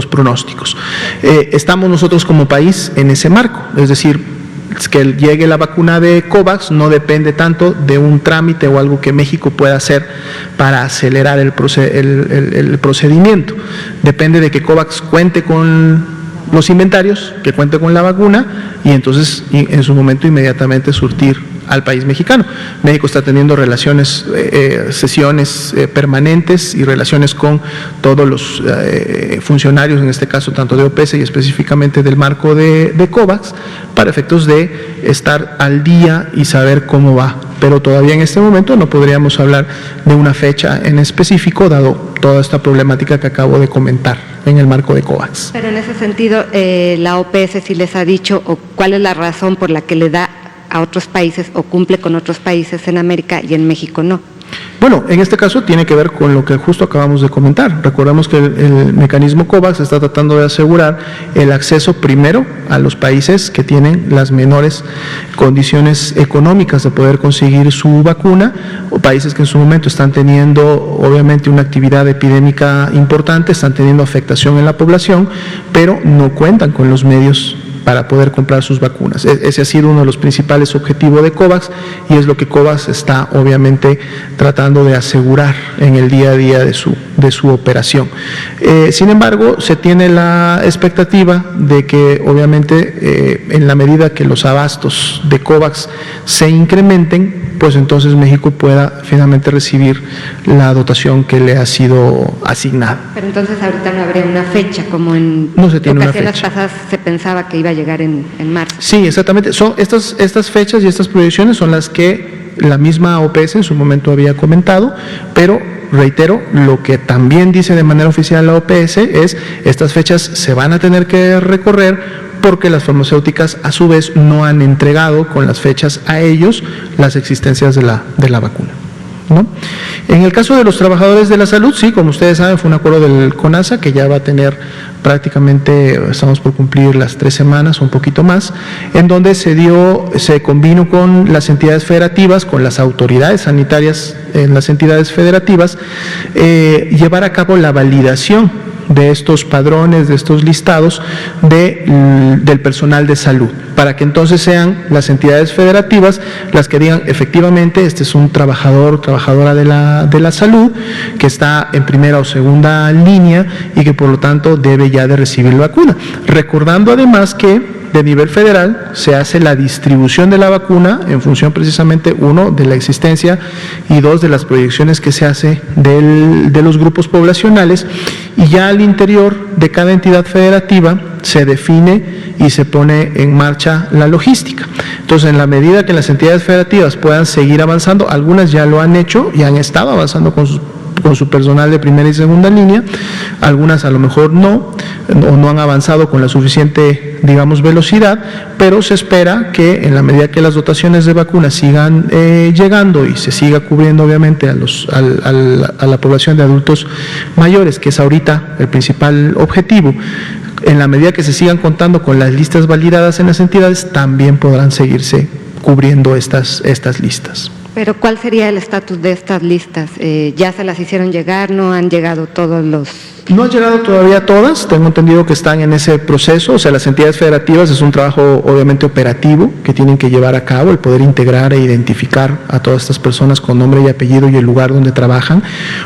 pronósticos. Estamos nosotros como país en ese marco, es decir, que llegue la vacuna de COVAX no depende tanto de un trámite o algo que México pueda hacer para acelerar el procedimiento. Depende de que COVAX cuente con los inventarios, que cuente con la vacuna y entonces en su momento inmediatamente surtir al país mexicano. México está teniendo relaciones, sesiones permanentes y relaciones con todos los funcionarios, en este caso tanto de OPS y específicamente del marco de COVAX, para efectos de estar al día y saber cómo va. Pero todavía en este momento no podríamos hablar de una fecha en específico, dado toda esta problemática que acabo de comentar en el marco de COVAX. Pero en ese sentido, la OPS sí les ha dicho, o cuál es la razón por la que le da a otros países o cumple con otros países en América y en México no. Bueno, en este caso tiene que ver con lo que justo acabamos de comentar. Recordemos que el mecanismo COVAX está tratando de asegurar el acceso primero a los países que tienen las menores condiciones económicas de poder conseguir su vacuna, o países que en su momento están teniendo obviamente una actividad epidémica importante, están teniendo afectación en la población, pero no cuentan con los medios para poder comprar sus vacunas. Ese ha sido uno de los principales objetivos de COVAX y es lo que COVAX está obviamente tratando de asegurar en el día a día de su operación. Sin embargo, se tiene la expectativa de que obviamente en la medida que los abastos de COVAX se incrementen, pues entonces México pueda finalmente recibir la dotación que le ha sido asignada. Pero entonces ahorita no habría una fecha, como en no se tiene ocasiones una fecha. pasadas se pensaba que iba a llegar en marzo. Sí, exactamente. Son estas fechas y estas proyecciones son las que la misma OPS en su momento había comentado, pero reitero, lo que también dice de manera oficial la OPS es estas fechas se van a tener que recorrer porque las farmacéuticas a su vez no han entregado con las fechas a ellos las existencias de la vacuna, ¿no? En el caso de los trabajadores de la salud, sí, como ustedes saben, fue un acuerdo del CONASA que ya va a tener prácticamente, estamos por cumplir las 3 semanas o un poquito más, en donde se convino con las entidades federativas, con las autoridades sanitarias en las entidades federativas, llevar a cabo la validación de estos padrones, de estos listados del personal de salud, para que entonces sean las entidades federativas las que digan efectivamente este es un trabajador o trabajadora de la salud que está en primera o segunda línea y que por lo tanto debe ya de recibir la vacuna. Recordando además que de nivel federal se hace la distribución de la vacuna en función precisamente, uno, de la existencia y dos, de las proyecciones que se hace de los grupos poblacionales, y ya al interior de cada entidad federativa se define y se pone en marcha la logística. Entonces, en la medida que las entidades federativas puedan seguir avanzando, algunas ya lo han hecho y han estado avanzando con su personal de primera y segunda línea, algunas a lo mejor no, o no han avanzado con la suficiente, digamos, velocidad, pero se espera que en la medida que las dotaciones de vacunas sigan llegando y se siga cubriendo obviamente a la población de adultos mayores, que es ahorita el principal objetivo, en la medida que se sigan contando con las listas validadas en las entidades, también podrán seguirse cubriendo estas listas. Pero ¿cuál sería el estatus de estas listas? ¿Ya se las hicieron llegar? ¿No han llegado todos los...? No han llegado todavía todas, tengo entendido que están en ese proceso, o sea, las entidades federativas es un trabajo obviamente operativo que tienen que llevar a cabo, el poder integrar e identificar a todas estas personas con nombre y apellido y el lugar donde trabajan,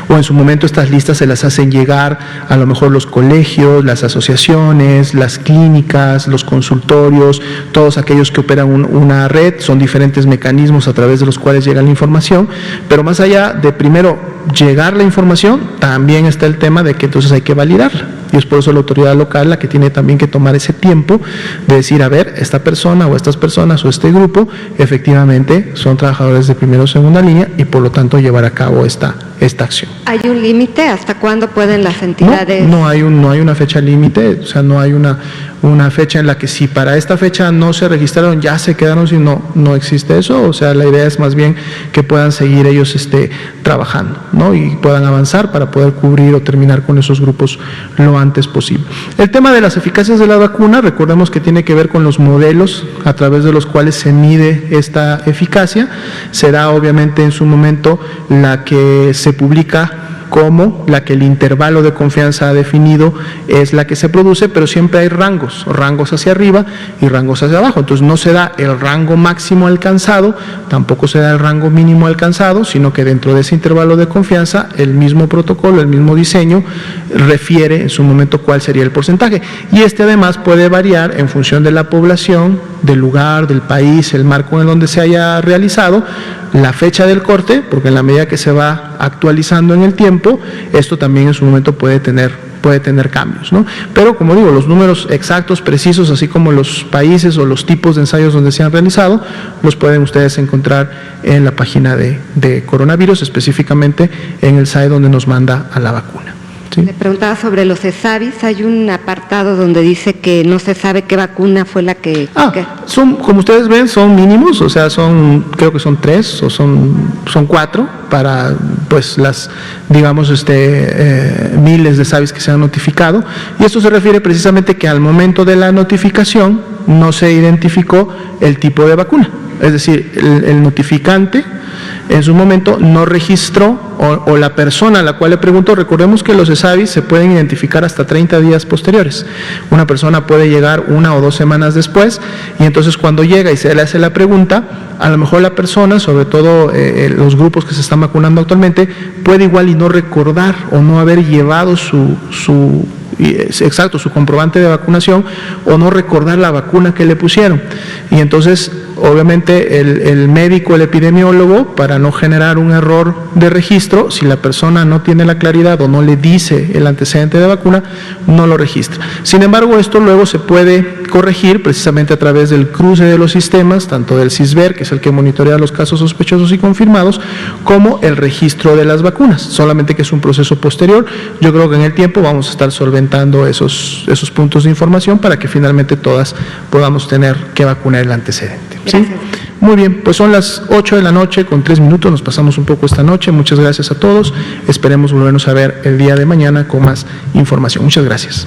o en su momento estas listas se las hacen llegar a lo mejor los colegios, las asociaciones, las clínicas, los consultorios, todos aquellos que operan una red, son diferentes mecanismos a través de los cuales llega la información, pero más allá de primero llegar la información, también está el tema de que entonces hay que validarla, y es por eso la autoridad local la que tiene también que tomar ese tiempo de decir, a ver, esta persona o estas personas o este grupo efectivamente son trabajadores de primera o segunda línea y por lo tanto llevar a cabo esta acción. ¿Hay un límite? ¿Hasta cuándo pueden las entidades...? No hay una fecha límite, o sea, no hay una fecha en la que si para esta fecha no se registraron, ya se quedaron, si no existe eso, o sea, la idea es más bien que puedan seguir ellos trabajando, ¿no? Y puedan avanzar para poder cubrir o terminar con esos grupos lo antes posible. El tema de las eficacias de la vacuna, recordemos que tiene que ver con los modelos a través de los cuales se mide esta eficacia, será obviamente en su momento la que se publica como la que el intervalo de confianza ha definido es la que se produce, pero siempre hay rangos hacia arriba y rangos hacia abajo. Entonces no se da el rango máximo alcanzado, tampoco se da el rango mínimo alcanzado, sino que dentro de ese intervalo de confianza el mismo protocolo, el mismo diseño refiere en su momento cuál sería el porcentaje. Y además puede variar en función de la población, del lugar, del país, el marco en donde se haya realizado, la fecha del corte, porque en la medida que se va actualizando en el tiempo, esto también en su momento puede tener cambios, ¿no? Pero como digo, los números exactos, precisos, así como los países o los tipos de ensayos donde se han realizado, los pueden ustedes encontrar en la página de coronavirus, específicamente en el site donde nos manda a la vacuna. ¿Sí? Le preguntaba sobre los ESAVIS, hay un apartado donde dice que no se sabe qué vacuna fue la que... Como ustedes ven, son mínimos, o sea, creo que son 3 o son 4 para pues las, digamos, miles de ESAVIS que se han notificado, y esto se refiere precisamente que al momento de la notificación no se identificó el tipo de vacuna, es decir, el notificante en su momento no registró, o la persona a la cual le preguntó, recordemos que los ESAVIS se pueden identificar hasta 30 días posteriores. Una persona puede llegar 1 o 2 semanas después, y entonces cuando llega y se le hace la pregunta, a lo mejor la persona, sobre todo los grupos que se están vacunando actualmente, puede igual y no recordar o no haber llevado su comprobante de vacunación o no recordar la vacuna que le pusieron. Y entonces, obviamente, el médico, el epidemiólogo, para no generar un error de registro, si la persona no tiene la claridad o no le dice el antecedente de vacuna, no lo registra. Sin embargo, esto luego se puede corregir precisamente a través del cruce de los sistemas, tanto del CISBER, que es el que monitorea los casos sospechosos y confirmados, como el registro de las vacunas, solamente que es un proceso posterior. Yo creo que en el tiempo vamos a estar solventando esos puntos de información para que finalmente todas podamos tener que vacunar el antecedente. ¿Sí? Gracias. Muy bien, pues son las 8 de la noche con 3 minutos, nos pasamos un poco esta noche. Muchas gracias a todos, esperemos volvernos a ver el día de mañana con más información. Muchas gracias.